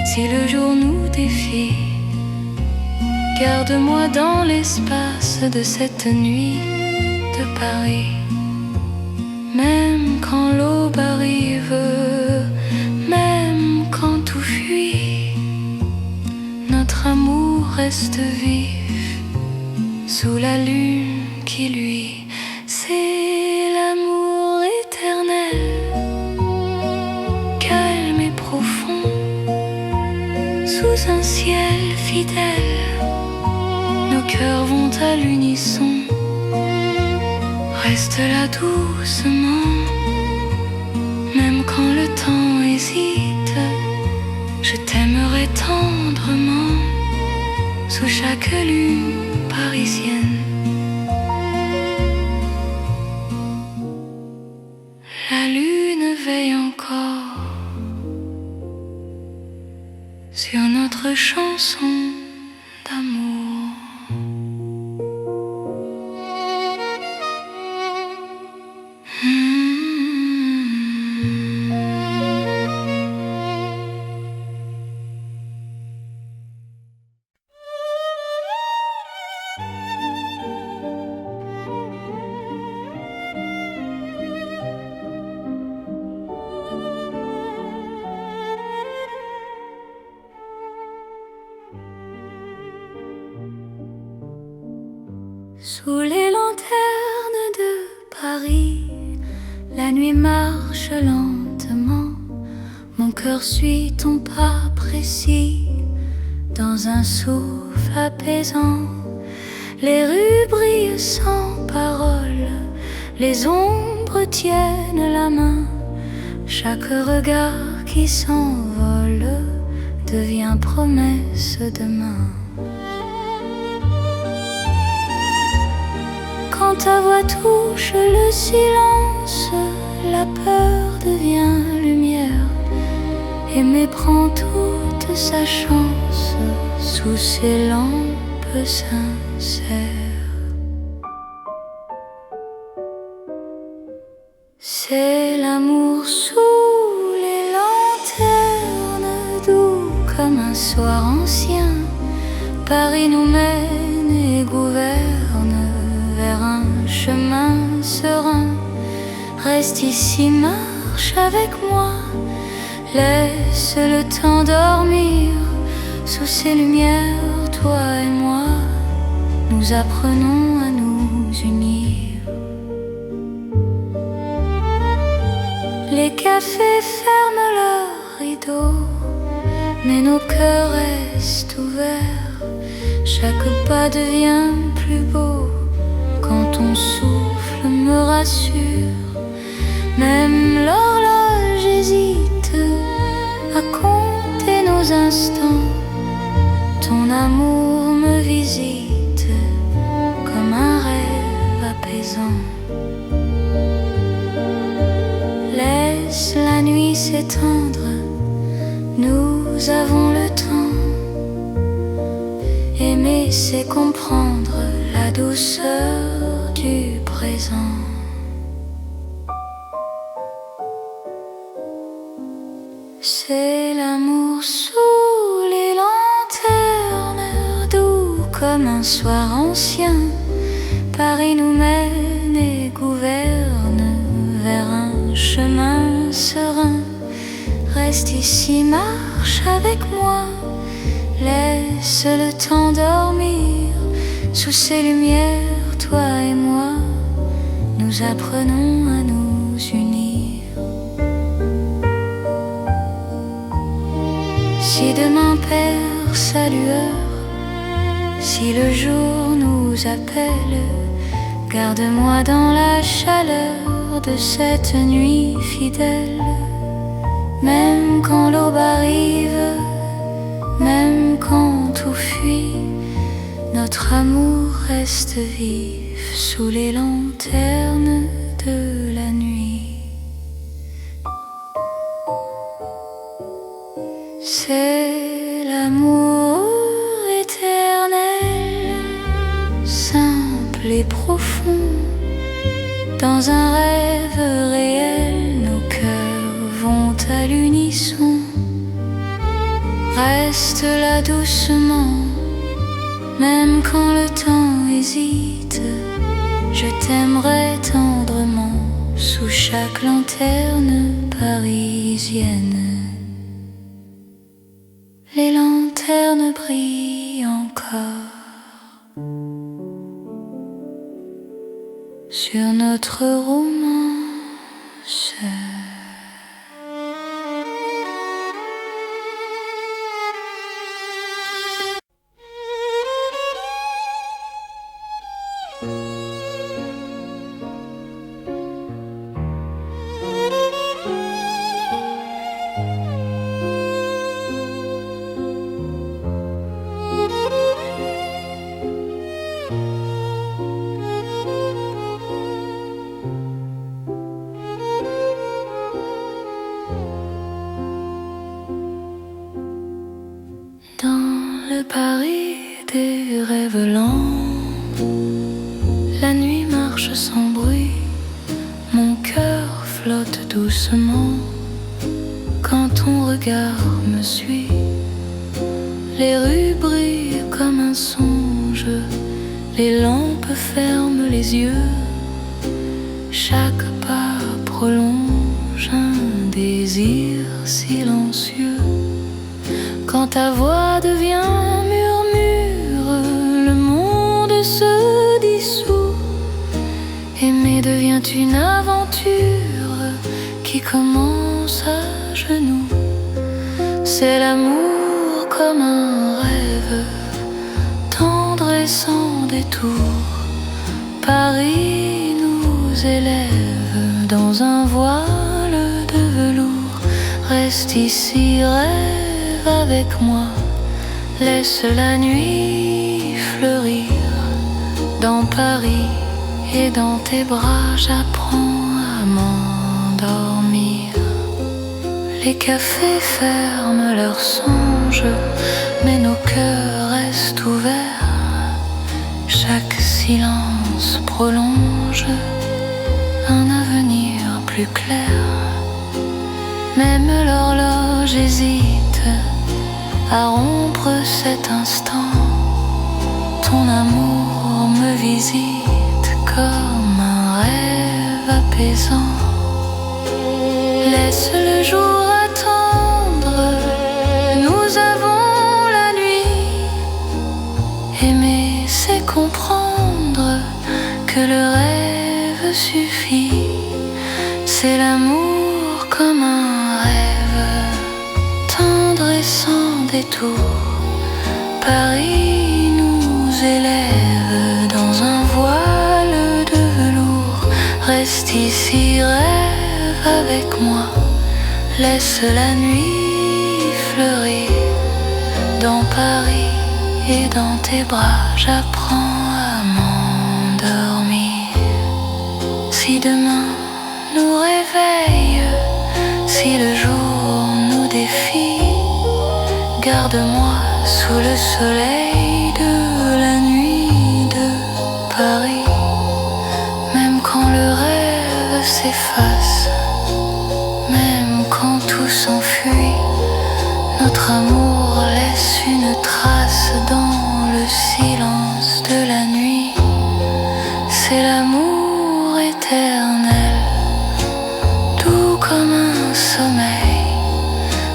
A: si le jour nous défie, garde-moi dans l'espace de cette nuit de Paris. Même quand l'aube arrive, même quand tout fuit, notre amour reste vif sous la lune qui luit. C'est l'amour éternel, calme et profond, sous un ciel fidèle. Nos cœurs vont à l'unisson. Reste là doucement, même quand le temps hésite. Je t'aimerai tendrement sous chaque lune parisienne. La lune veille encore sur notre chanson d'amour. Sous les lanternes de Paris, la nuit marche lentement. Mon cœur suit ton pas précis dans un souffle apaisant. Les rues brillent sans parole, les ombres tiennent la main. Chaque regard qui s'envole devient promesse demain. Quand ta voix touche le silence, la peur devient lumière. Aimer prend toute sa chance sous ces lampes sincères. C'est l'amour sous les lanternes, doux comme un soir ancien. Paris nous mène et gouverne vers un chemin serein. Reste ici, marche avec moi. Laisse le temps dormir. Sous ces lumières, toi et moi, nous apprenons à nous unir. Les cafés ferment leurs rideaux, mais nos cœurs restent ouverts. Chaque pas devient plus beau quand ton souffle me rassure. Même l'horloge hésite à compter nos instants. Ton amour me visite comme un rêve apaisant. Laisse la nuit s'étendre, nous avons le temps. Aimer, c'est comprendre la douceur du présent. C'est l'amour sous les lanternes, doux comme un soir ancien. Paris nous mène et gouverne vers un chemin serein. Reste ici, marche avec moi. Laisse le temps dormir. Sous ces lumières, toi et moi, nous apprenons à nous unir. Si demain perd sa lueur, si le jour nous appelle, garde-moi dans la chaleur de cette nuit fidèle. Même quand l'aube arrive, même quand tout fuit, notre amour reste vif sous les lanternes de la nuit. C'est l'amour éternel, simple et profond. Dans un rêve réel, nos cœurs vont à l'unisson. Reste là doucement, même quand le temps hésite. Je t'aimerai tendrement sous chaque lanterne parisienne. Les lanternes brillent encore sur notre romance. Paris des rêves lents, la nuit marche sans bruit, mon cœur flotte doucement quand ton regard me suit. Les rues brillent comme un songe, les lampes ferment les yeux, chaque pas prolonge un désir silencieux. Quand ta voix devient murmure, le monde se dissout. Aimer devient une aventure qui commence à genoux. C'est l'amour comme un rêve, tendre et sans détour. Paris nous élève dans un voile de velours. Reste ici, rêve avec moi, laisse la nuit fleurir. Dans Paris et dans tes bras, j'apprends à m'endormir. Les cafés ferment leurs songes, mais nos cœurs restent ouverts. Chaque silence prolonge un avenir plus clair. Même l'horloge hésite à rompre cet instant. Ton amour me visite comme un rêve apaisant. Laisse le jour attendre, nous avons la nuit. Aimer, c'est comprendre que le rêve suffit. C'est l'amour comme un rêve, tendre et sans détour. Paris nous élève dans un voile de velours. Reste ici, rêve avec moi, laisse la nuit fleurir. Dans Paris et dans tes bras, j'apprends à m'endormir. Si demain nous réveille, si le jour nous défie, garde-moi sous le soleil de la nuit de Paris. Même quand le rêve s'efface, même quand tout s'enfuit, notre amour laisse une trace dans le silence de la nuit. C'est l'amour éternel, doux comme un sommeil,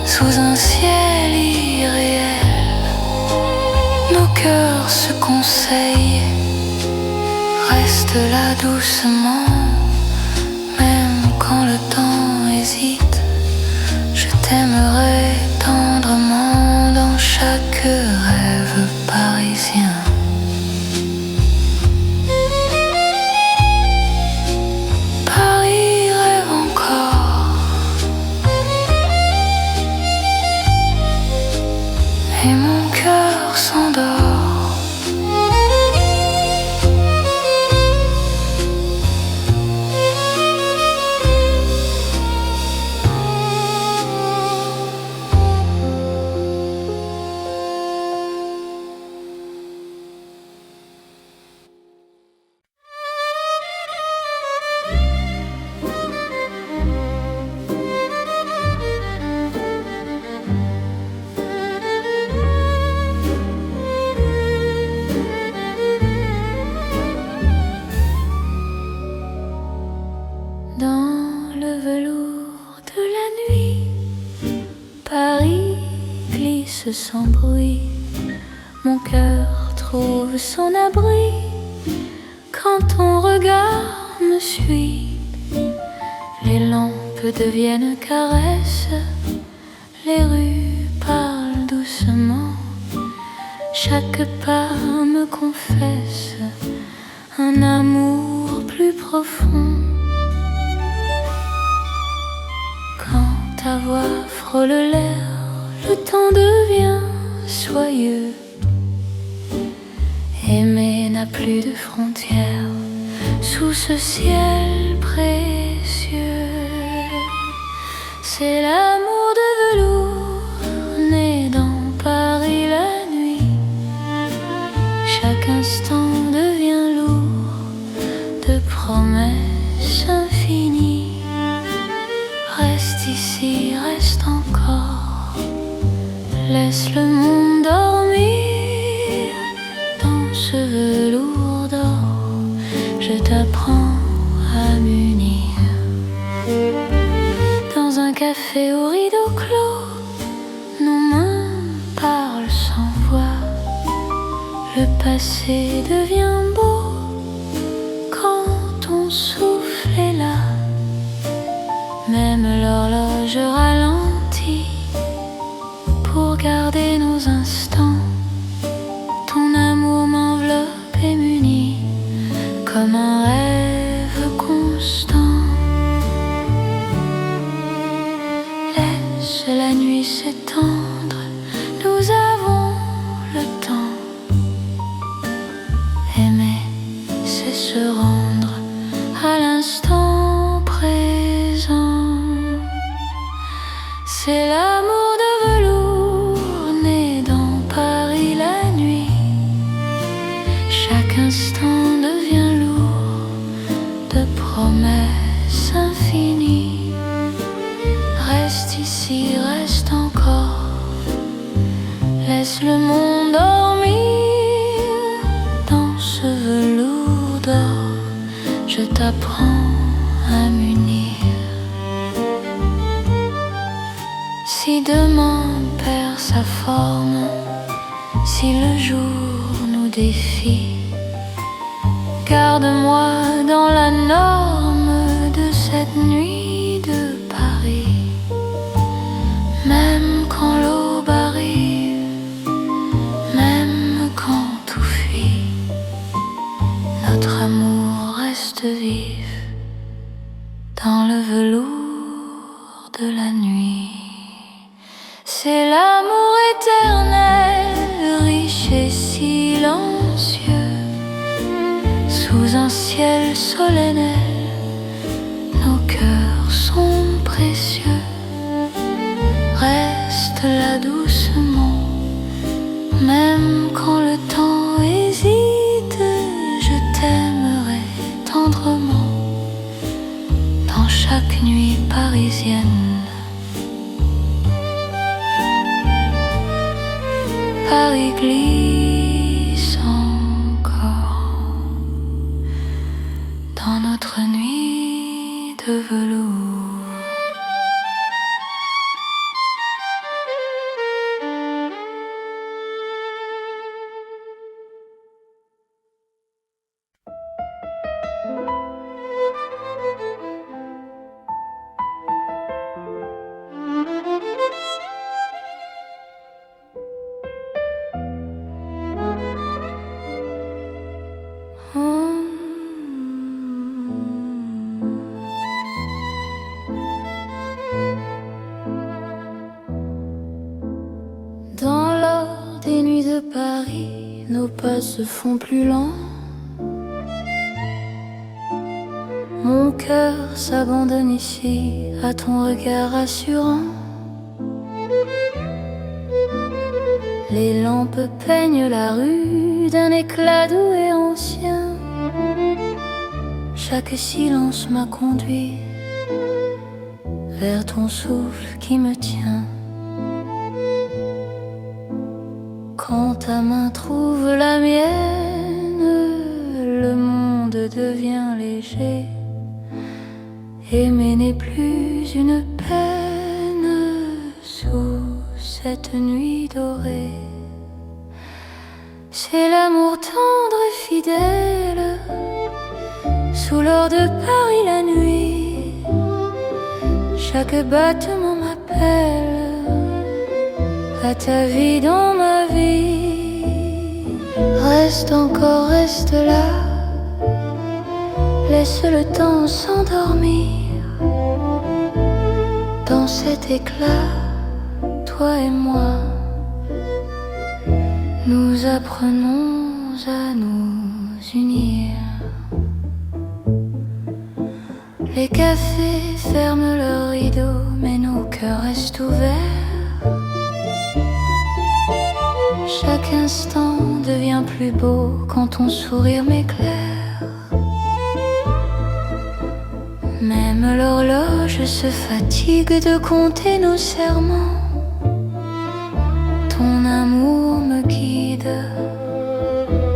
A: sous un ciel irréel. Nos cœurs se conseillent, reste là doucement, même quand cite. Je t'aimerai tendrement dans chaque rêve parisien. Paris rêve encore, et mon cœur s'endort. Dans le velours de la nuit, Paris glisse sans bruit. Mon cœur trouve son abri quand ton regard me suit. Les lampes deviennent caresses, les rues parlent doucement. Chaque pas me confesse un amour plus profond. Quand ta voix frôle l'air, le temps devient soyeux. Aimer n'a plus de frontières sous ce ciel précieux. C'est l'amour de velours né dans Paris la nuit. Chaque instant devient lourd de promesses infinies. Reste ici, reste encore, laisse le monde dormir. Dans ce velours d'or, je t'apprends à m'unir. Dans un café au rideau clos, nos mains parlent sans voix. Le passé devient beau quand ton souffle est là. Même l'horloge ralentit pour garder nos instants. Ton amour m'enveloppe et m'unit comme un rêve constant. Laisse la nuit s'étendre, nous avons le temps. Aimer, c'est se rendre à l'instant présent. C'est l'amour de velours né dans Paris la nuit. Chaque instant devient lourd de promesses infinies. Reste ici, reste encore, laisse le monde dormir. Dans ce velours d'or, je t'apprends à m'unir. Si demain perd sa forme, si le jour nous défie, garde-moi dans la norme de cette nuit de Paris. Même quand l'aube arrive, même quand tout fuit, notre amour reste vif dans le velours de la nuit. C'est l'amour éternel, riche et silencieux, sous un ciel solennel, nos cœurs sont précieux. Reste là doucement, même quand le temps hésite, je t'aimerai tendrement dans chaque nuit parisienne. Paris glisse encore dans notre nuit de velours. nos pas se font plus lents. Mon cœur s'abandonne ici à ton regard rassurant. Les lampes peignent la rue d'un éclat doux et ancien. Chaque silence m'a conduit vers ton souffle qui me tient. Quand ta main trouve la mienne, le monde devient léger. Aimer n'est plus une peine sous cette nuit dorée. C'est l'amour tendre et fidèle sous l'or de Paris la nuit. Chaque battement m'appelle à ta vie dans ma vie. Reste encore, reste là, laisse le temps s'endormir. Dans cet éclat, toi et moi, nous apprenons à nous unir. Les cafés ferment leurs rideaux, mais nos cœurs restent ouverts. Chaque instant devient plus beau quand ton sourire m'éclaire. Même l'horloge se fatigue de compter nos serments. Ton amour me guide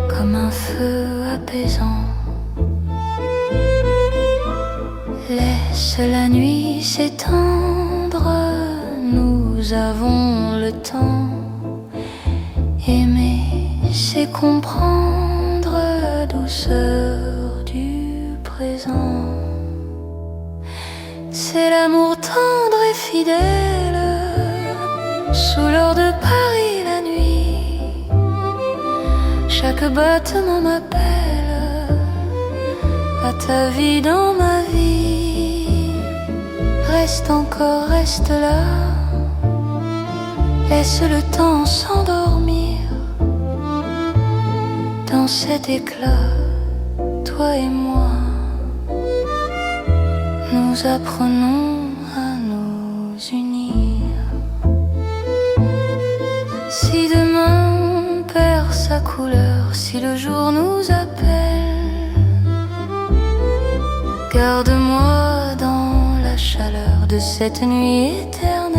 A: comme un feu apaisant. Laisse la nuit s'étendre, nous avons le temps. Aimer, c'est comprendre la douceur du présent. C'est l'amour tendre et fidèle sous l'or de Paris la nuit. Chaque battement m'appelle à ta vie dans ma vie. Reste encore, reste là, laisse le temps s'endormir. Dans cet éclat, toi et moi, nous apprenons à nous unir. Si demain on perd sa couleur, si le jour nous appelle, garde-moi dans la chaleur de cette nuit éternelle.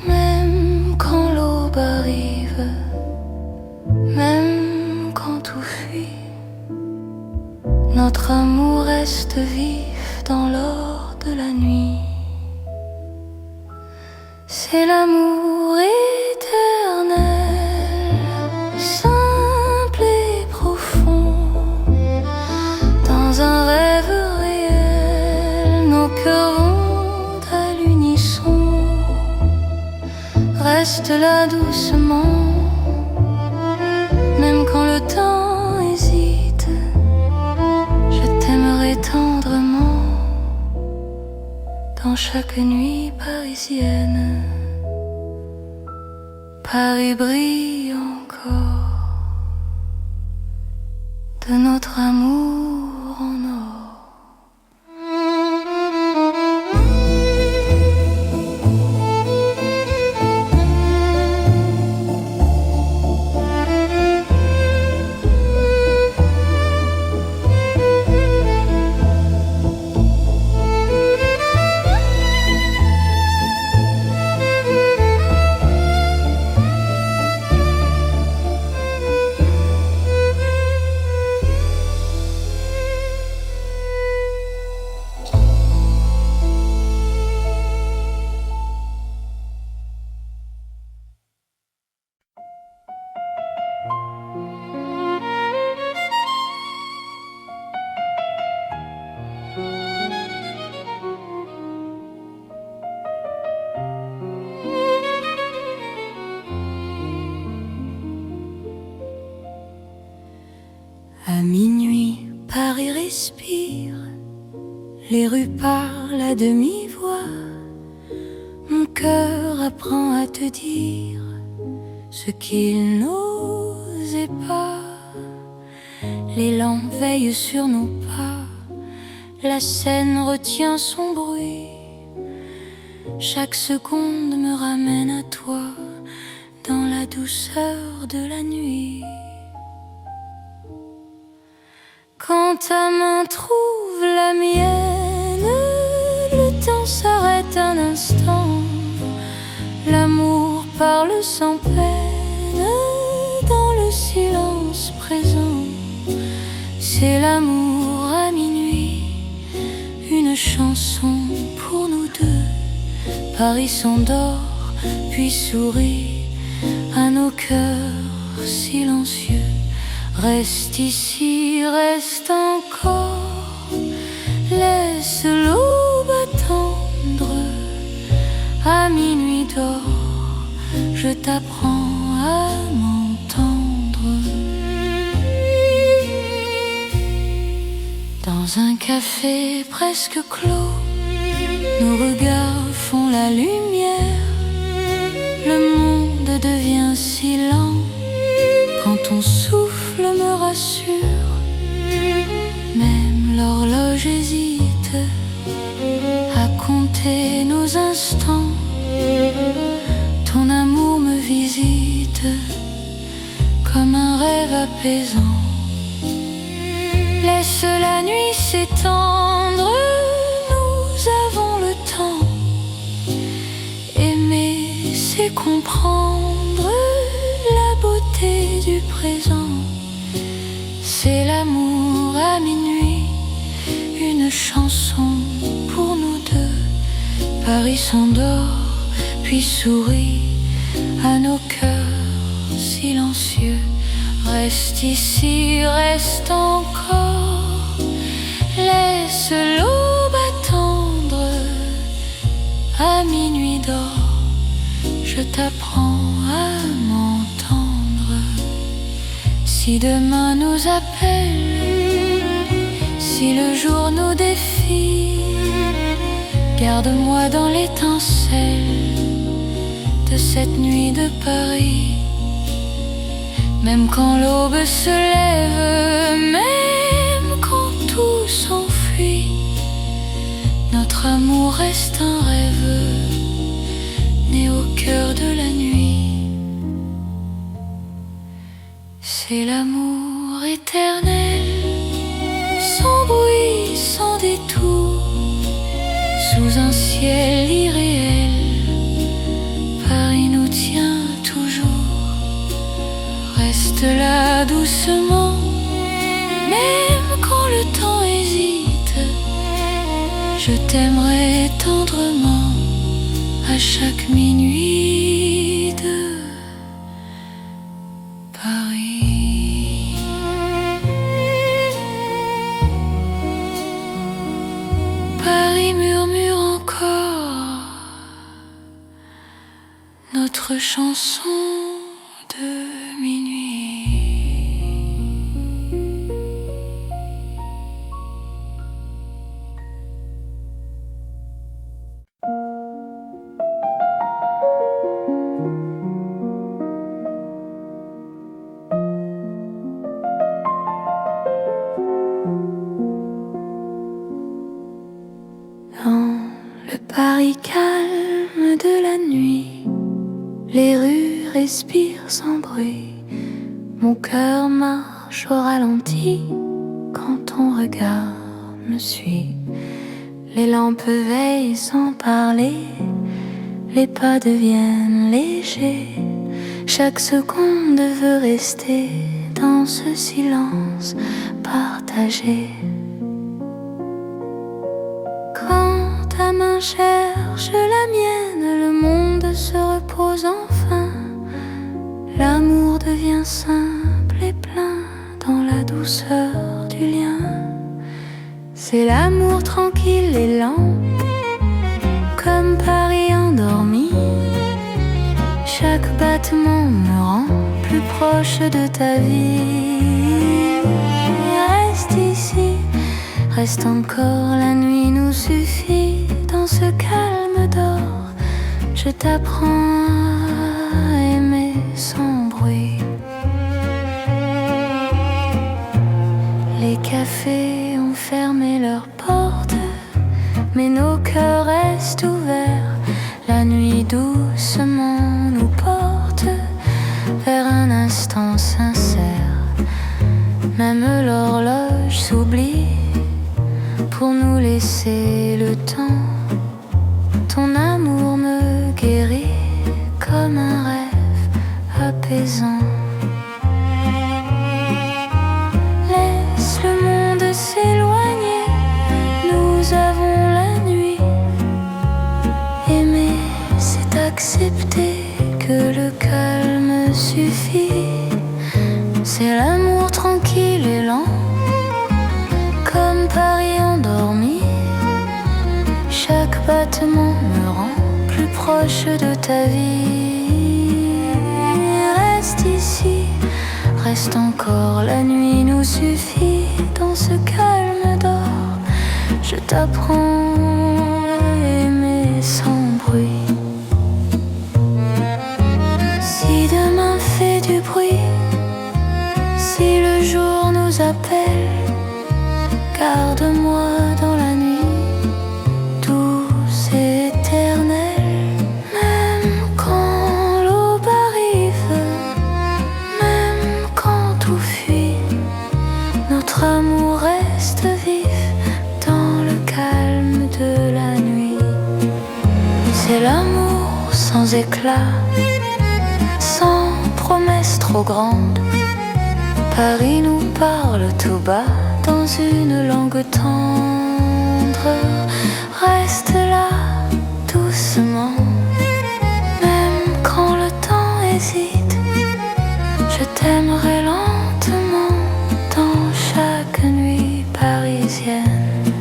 A: Même quand l'aube arrive, même quand tout fuit, notre amour reste vif dans l'or de la nuit. C'est l'amour éternel, simple et profond. Dans un rêve réel, nos cœurs vont à l'unisson. Reste là doucement, même quand le temps hésite. Je t'aimerai tendrement dans chaque nuit parisienne. Paris brille encore de notre amour en or. À minuit, Paris respire, les rues parlent à demi-voix. Mon cœur apprend à te dire ce qu'il n'osait pas. L'élan veille sur nos pas, la scène retient son bruit. Chaque seconde me ramène à toi, dans la douceur de la nuit. Quand ta main trouve la mienne, le temps s'arrête un instant. L'amour parle sans peine, dans le silence présent. C'est l'amour à minuit, une chanson pour nous deux. Paris s'endort, puis sourit à nos cœurs silencieux. Reste ici, reste encore, laisse l'aube attendre. À minuit d'or, je t'apprends à m'entendre. Dans un café presque clos, nos regards font la lumière. Le monde devient si lent, quand ton souffle me rassure. Même l'horloge hésite à compter nos instants. Ton amour me visite comme un rêve apaisant. Laisse la nuit s'étendre, nous avons le temps. Aimer, c'est comprendre la beauté du présent. C'est l'amour à minuit, une chanson pour nous deux. Paris s'endort, puis sourit à nos cœurs silencieux. Reste ici, reste encore, laisse l'aube attendre. À minuit d'or, je t'apprends à m'entendre. Si demain nous appelle, si le jour nous défie, garde-moi dans l'étincelle de cette nuit de Paris. Même quand l'aube se lève, même quand tout s'enfuit, notre amour reste un rêve né au cœur de la nuit. C'est l'amour éternel, sans bruit, sans détour, sous un ciel irréel. Paris nous tient toujours. Reste là doucement, même quand le temps hésite. Je t'aimerai tendrement à chaque minuit de Paris. Paris murmure encore notre chanson de minuit. Dans le Paris calme de la nuit, les rues respirent sans bruit. Mon cœur marche au ralenti quand ton regard me suit. Les lampes veillent sans parler, les pas deviennent légers. Chaque seconde veut rester dans ce silence partagé. Quand ta main cherche la mienne, le monde se repose enfin. L'amour devient simple et plein dans la douceur du lien. C'est l'amour tranquille et lent, comme Paris endormi. Chaque battement me rend plus proche de ta vie. Reste ici, reste encore, la nuit nous suffit. Dans ce calme d'or, je t'apprends à aimer sans bruit. Les cafés ont fermé leurs portes, mais nos cœurs restent ouverts. La nuit doucement nous porte vers un instant sincère. Même l'horloge s'oublie pour nous laisser le temps. Ton amour me guérit comme un rêve apaisant. Laisse le monde s'éloigner, nous avons la nuit. Aimer, c'est accepter que le calme suffit. C'est l'amour tranquille et lent, comme Paris endormi. Chaque battement me rend plus proche de ta vie. Reste ici, reste encore, la nuit nous suffit. Dans ce calme d'or, je t'apprends à aimer sans bruit. Si demain fait du bruit, si le jour nous appelle, garde-moi dans la nuit, douce et éternelle. Même quand l'aube arrive, même quand tout fuit, notre amour reste vif dans le calme de la nuit. C'est l'amour sans éclat, sans promesse trop grande. Paris nous parle tout bas dans une langue tendre. Reste là, doucement, même quand le temps hésite. Je t'aimerai lentement dans chaque nuit parisienne.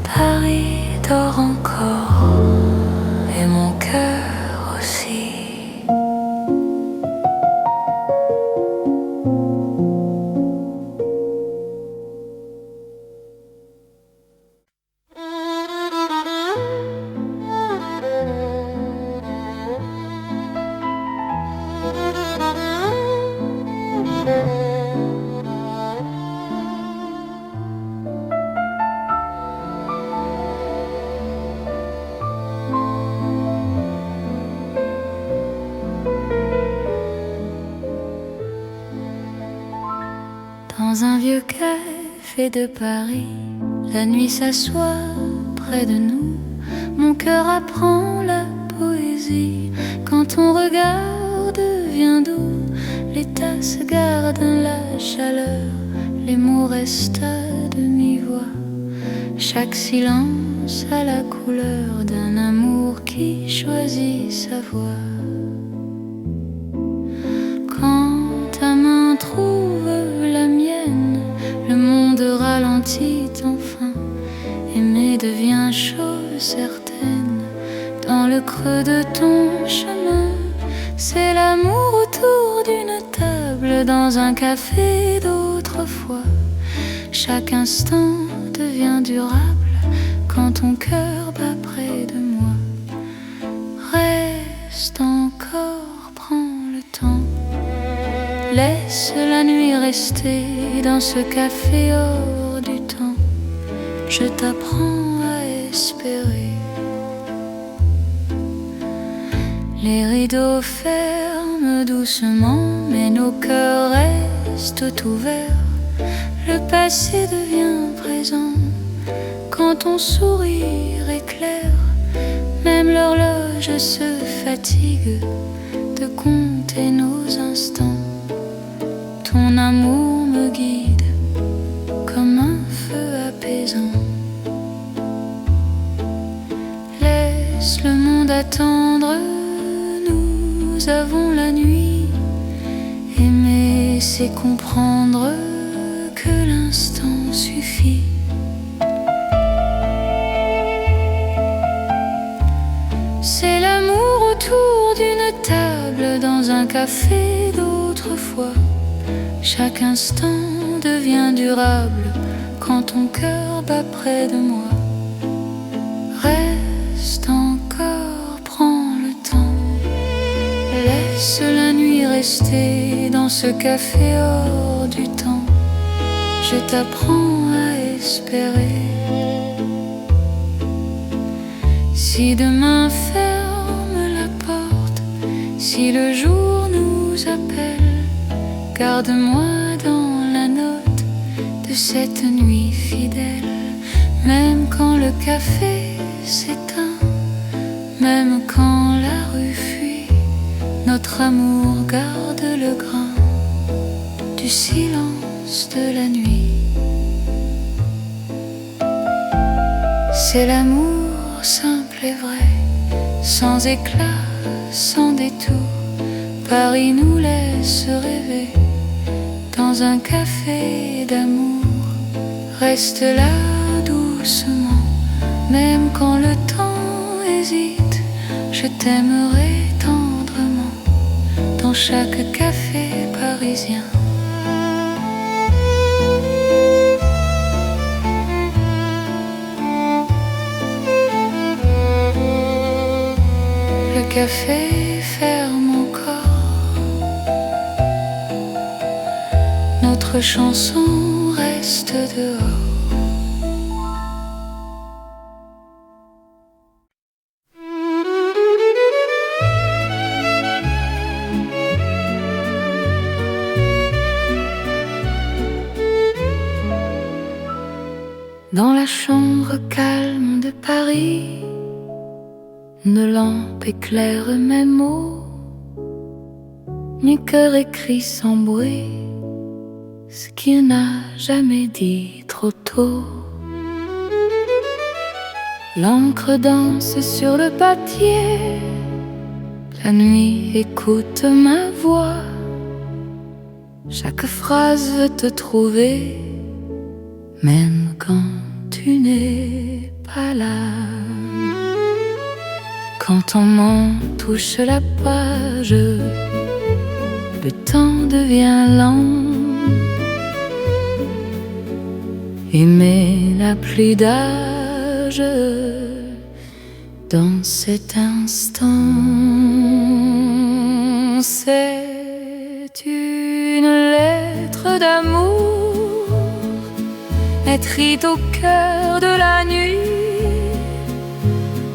A: Paris dort encore et mon cœur aussi. Dans un vieux café de Paris, la nuit s'assoit près de nous. Mon cœur apprend la poésie. Quand ton regard devient doux, les tasses gardent la chaleur, les mots restent à demi-voix. Chaque silence a la couleur d'un amour qui choisit sa voie. Quand ta main trouve la mienne, le monde ralentit enfin. Aimer devient chose certaine. Dans le creux de ton chemin, c'est l'amour autour d'une table, dans un café d'autrefois. Chaque instant devient durable quand ton cœur bat près de moi. Reste encore, prends le temps. Laisse la nuit rester dans ce café hors du temps. Je t'apprends à espérer. Les rideaux ferment doucement, mais nos cœurs restent ouverts. Le passé devient présent quand ton sourire éclaire. Même l'horloge se fatigue de compter nos instants. Ton amour me guide comme un feu apaisant. Laisse le monde attendre, nous avons la nuit. Aimer, c'est comprendre que l'instant suffit. C'est l'amour autour d'une table, dans un café d'autrefois. Chaque instant devient durable quand ton cœur bat près de moi. Reste encore, prends le temps. Laisse la nuit rester dans ce café hors du temps. Je t'apprends à espérer. Si demain ferme la porte, si le jour nous appelle, garde-moi dans la note de cette nuit fidèle. Même quand le café s'éteint, même quand la rue fuit, notre amour garde le grain du silence de la nuit. C'est l'amour simple et vrai, sans éclat, sans détour. Paris nous laisse rêver dans un café d'amour. Reste là doucement, même quand le temps hésite. Je t'aimerai tendrement dans chaque café parisien. Le café ferme encore, notre chanson reste dehors. Dans la chambre calme de Paris, une lampe éclaire mes mots. Mon cœur écrit sans bruit ce qu'il n'a jamais dit trop tôt. L'encre danse sur le papier, la nuit écoute ma voix. Chaque phrase veut te trouver, même quand tu n'es pas là. Quand ton nom touche la page, le temps devient lent. Aimer n'a plus d'âge dans cet instant. C'est une lettre d'amour écrite au cœur de la nuit.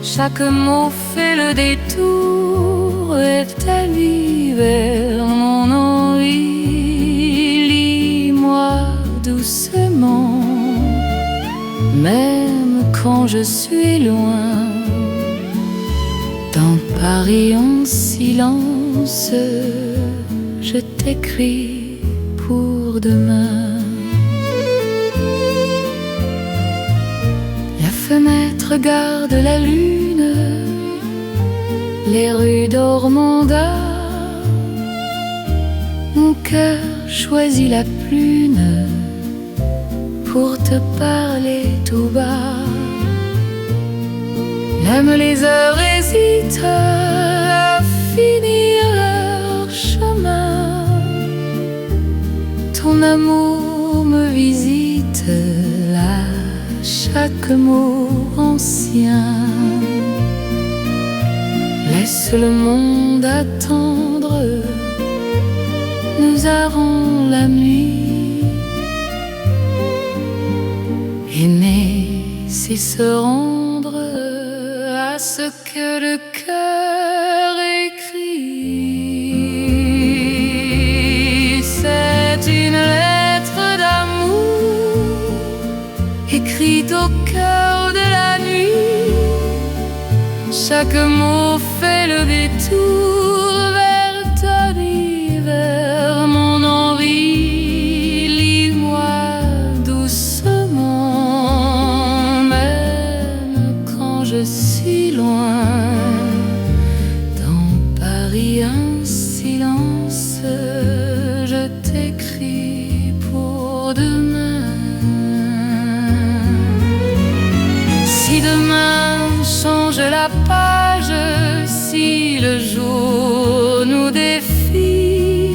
A: Chaque mot fait le détour et t'allie vers mon envie. Lis-moi doucement, même quand je suis loin. Dans Paris en silence, je t'écris pour demain. La fenêtre garde la lune, les rues d'Ormanda. Mon cœur choisit la prune pour te parler tout bas. Même les heures hésitent à finir leur chemin. Ton amour me visite là, chaque mot ancien. Laisse le monde attendre, nous aurons la nuit. Aimer, c'est se rendre à ce que le cœur écrit. C'est une lettre d'amour écrite au cœur de la nuit. Chaque mot fait le détour vers ta vie, vers mon envie. Lis-moi doucement, même quand je suis loin. Dans Paris un silence, je t'écris pour demain. Si demain change la page, si le jour nous défie,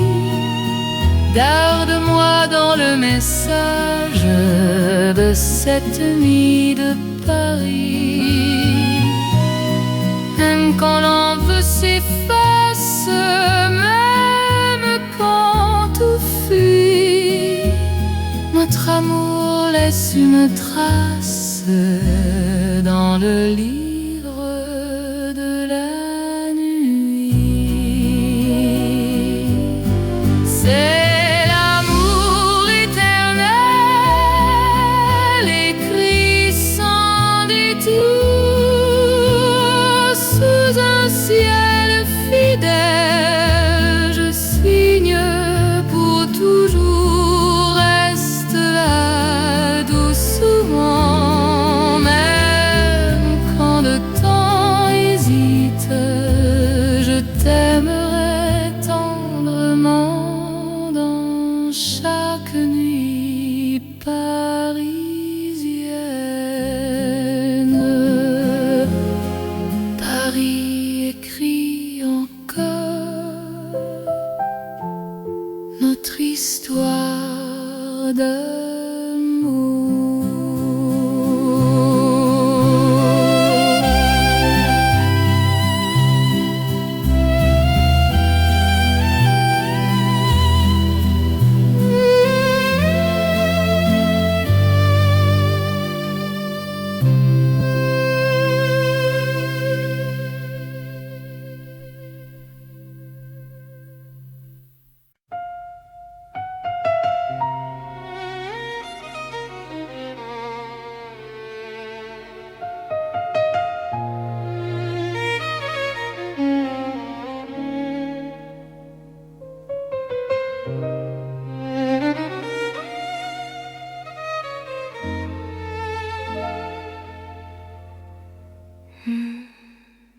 A: garde-moi dans le message de cette nuit de Paris. Même quand l'envie s'efface, même laisse une trace dans le livre de la nuit. C'est l'amour éternel, écrit sans détour sous un ciel fidèle. Je signe pour toujours, reste là doucement, même quand le temps hésite. Je t'aimerai tendrement dans chaque nuit parisienne. Paris écrit encore notre histoire d'amour.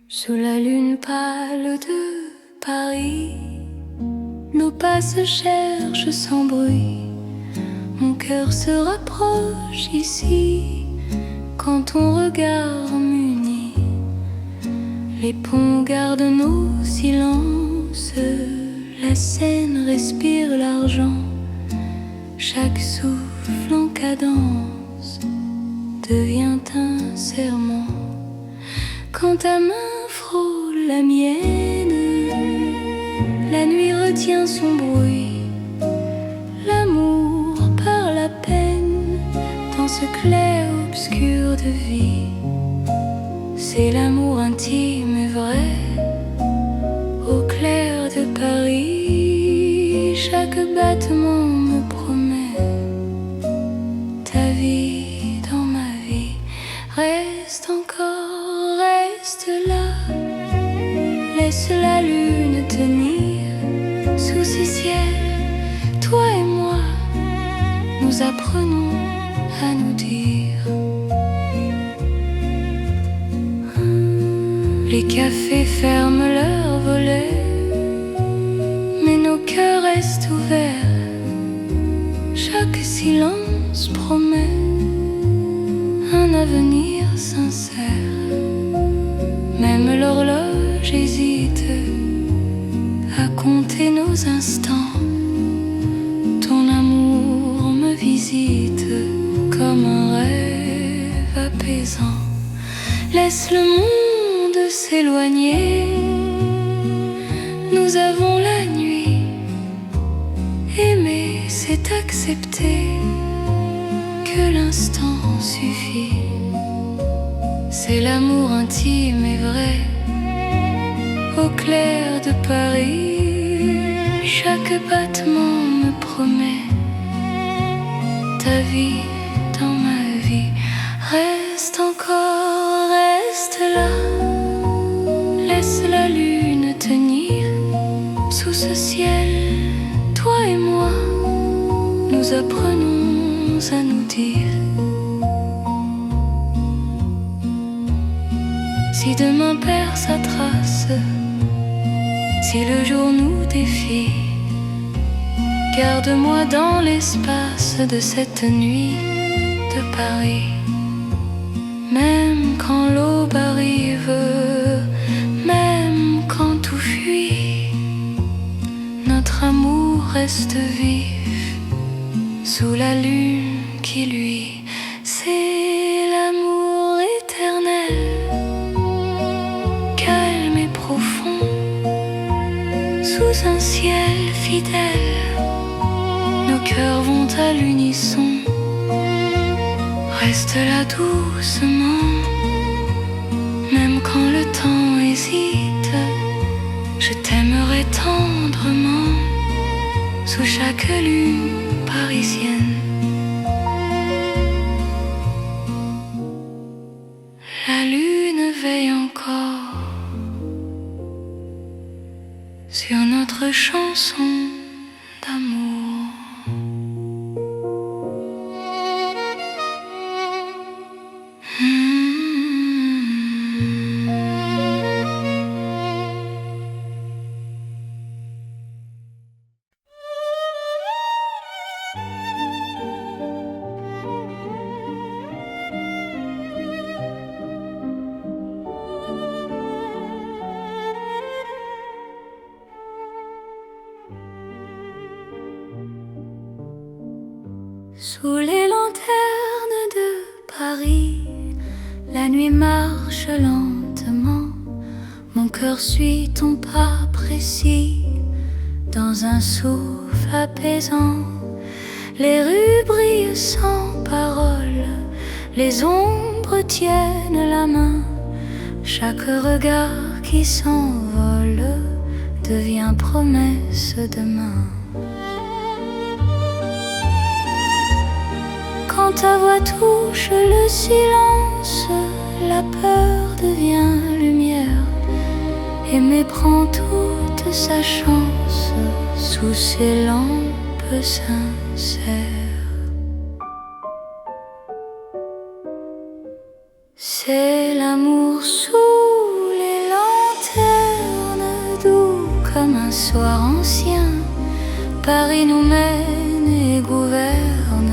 A: Sous la lune pâle de Paris, nos pas se cherchent sans bruit. Mon cœur se rapproche ici quand ton regard m'unit. Les ponts gardent nos silences, la Seine respire l'argent. Chaque souffle en cadence devient un serment. Quand ta main frôle la mienne, la nuit retient son bruit. L'amour parle à peine dans ce clair-obscur de vie. C'est l'amour intime et vrai, au clair de Paris. Chaque battement me promet ta vie dans ma vie. Reste encore, reste là, laisse la lune tenir sous ces ciels. Toi et moi, nous apprenons à nous dire. Les cafés ferment leurs volets, mais nos cœurs restent ouverts. Chaque silence promet un avenir sincère. Même l'horloge hésite à compter nos instants. Ton amour me visite comme un rêve apaisant. Laisse le monde s'éloigner, nous avons la nuit. Aimer, c'est accepter que l'instant suffit. C'est l'amour intime et vrai, au clair de Paris. Chaque battement me promet ta vie dans ma vie. Reste encore, reste là, laisse la lune tenir sous ce ciel. Toi et moi, nous apprenons à nous dire. Si demain perd sa trace, si le jour nous défie, garde-moi dans l'espace de cette nuit de Paris. Même quand l'aube arrive, même quand tout fuit, notre amour reste vif sous la lune qui luit. C'est l'amour éternel, calme et profond, sous un ciel fidèle. Nos cœurs vont à l'unisson, Reste là doucement, même quand le temps hésite. Je t'aimerai tendrement sous chaque lune parisienne. La lune veille encore sur notre chanson d'amour. Sous les lanternes de Paris, la nuit marche lentement. Mon cœur suit ton pas précis dans un souffle apaisant. Les rues brillent sans parole, les ombres tiennent la main. Chaque regard qui s'envole devient promesse demain. Quand ta voix touche le silence, la peur devient lumière. Aimer prend toute sa chance sous ces lampes sincères. C'est l'amour sous les lanternes, doux comme un soir ancien. Paris nous mène et gouverne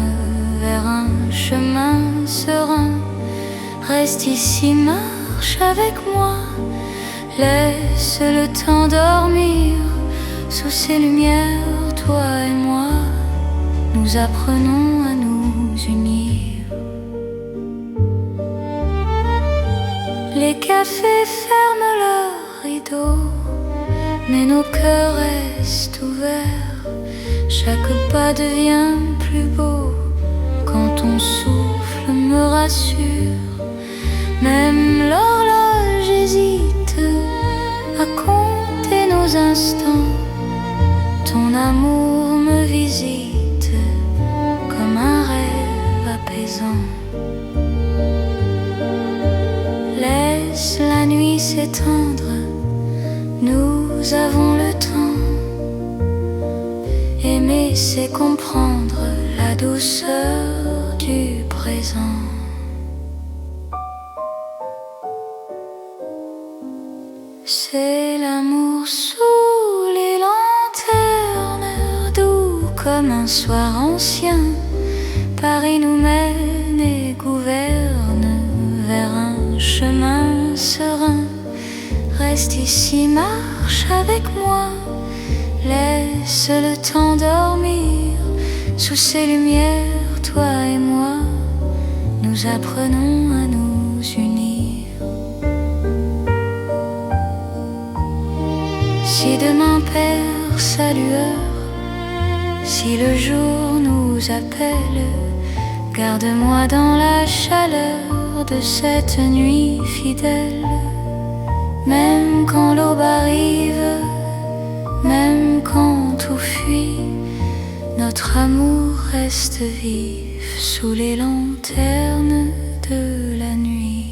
A: vers un chemin serein. Reste ici, marche avec moi, laisse le temps dormir. Sous ces lumières, toi et moi, nous apprenons à nous unir. Les cafés ferment leurs rideaux, mais nos cœurs restent ouverts. Chaque pas devient plus beau quand ton souffle me rassure. Même l'horloge hésite à compter nos instants. Ton amour me visite comme un rêve apaisant. Laisse la nuit s'étendre, nous avons le temps. Aimer, c'est comprendre la douceur du présent. C'est l'amour sous les lanternes, doux comme un soir ancien. Paris nous mène et gouverne vers un chemin serein. Reste ici, marche avec moi, laisse le temps dormir. Sous ces lumières, toi et moi, nous apprenons à nous unir. Si demain perd sa lueur, si le jour nous appelle, garde-moi dans la chaleur de cette nuit fidèle. Même quand l'aube arrive, même quand tout fuit, notre amour reste vif sous les lanternes de la nuit.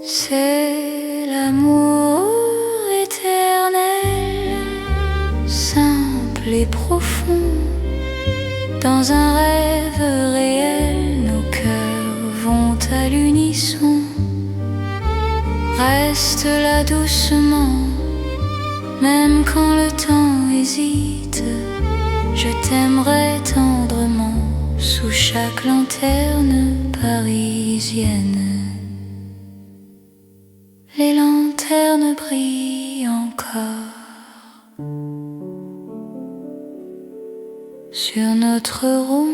A: C'est l'amour éternel, simple et profond. Dans un rêve réel, nos cœurs vont à l'unisson. Reste là doucement, même quand le temps hésite. Je t'aimerai tendrement sous chaque lanterne parisienne. Les lanternes brillent encore sur notre route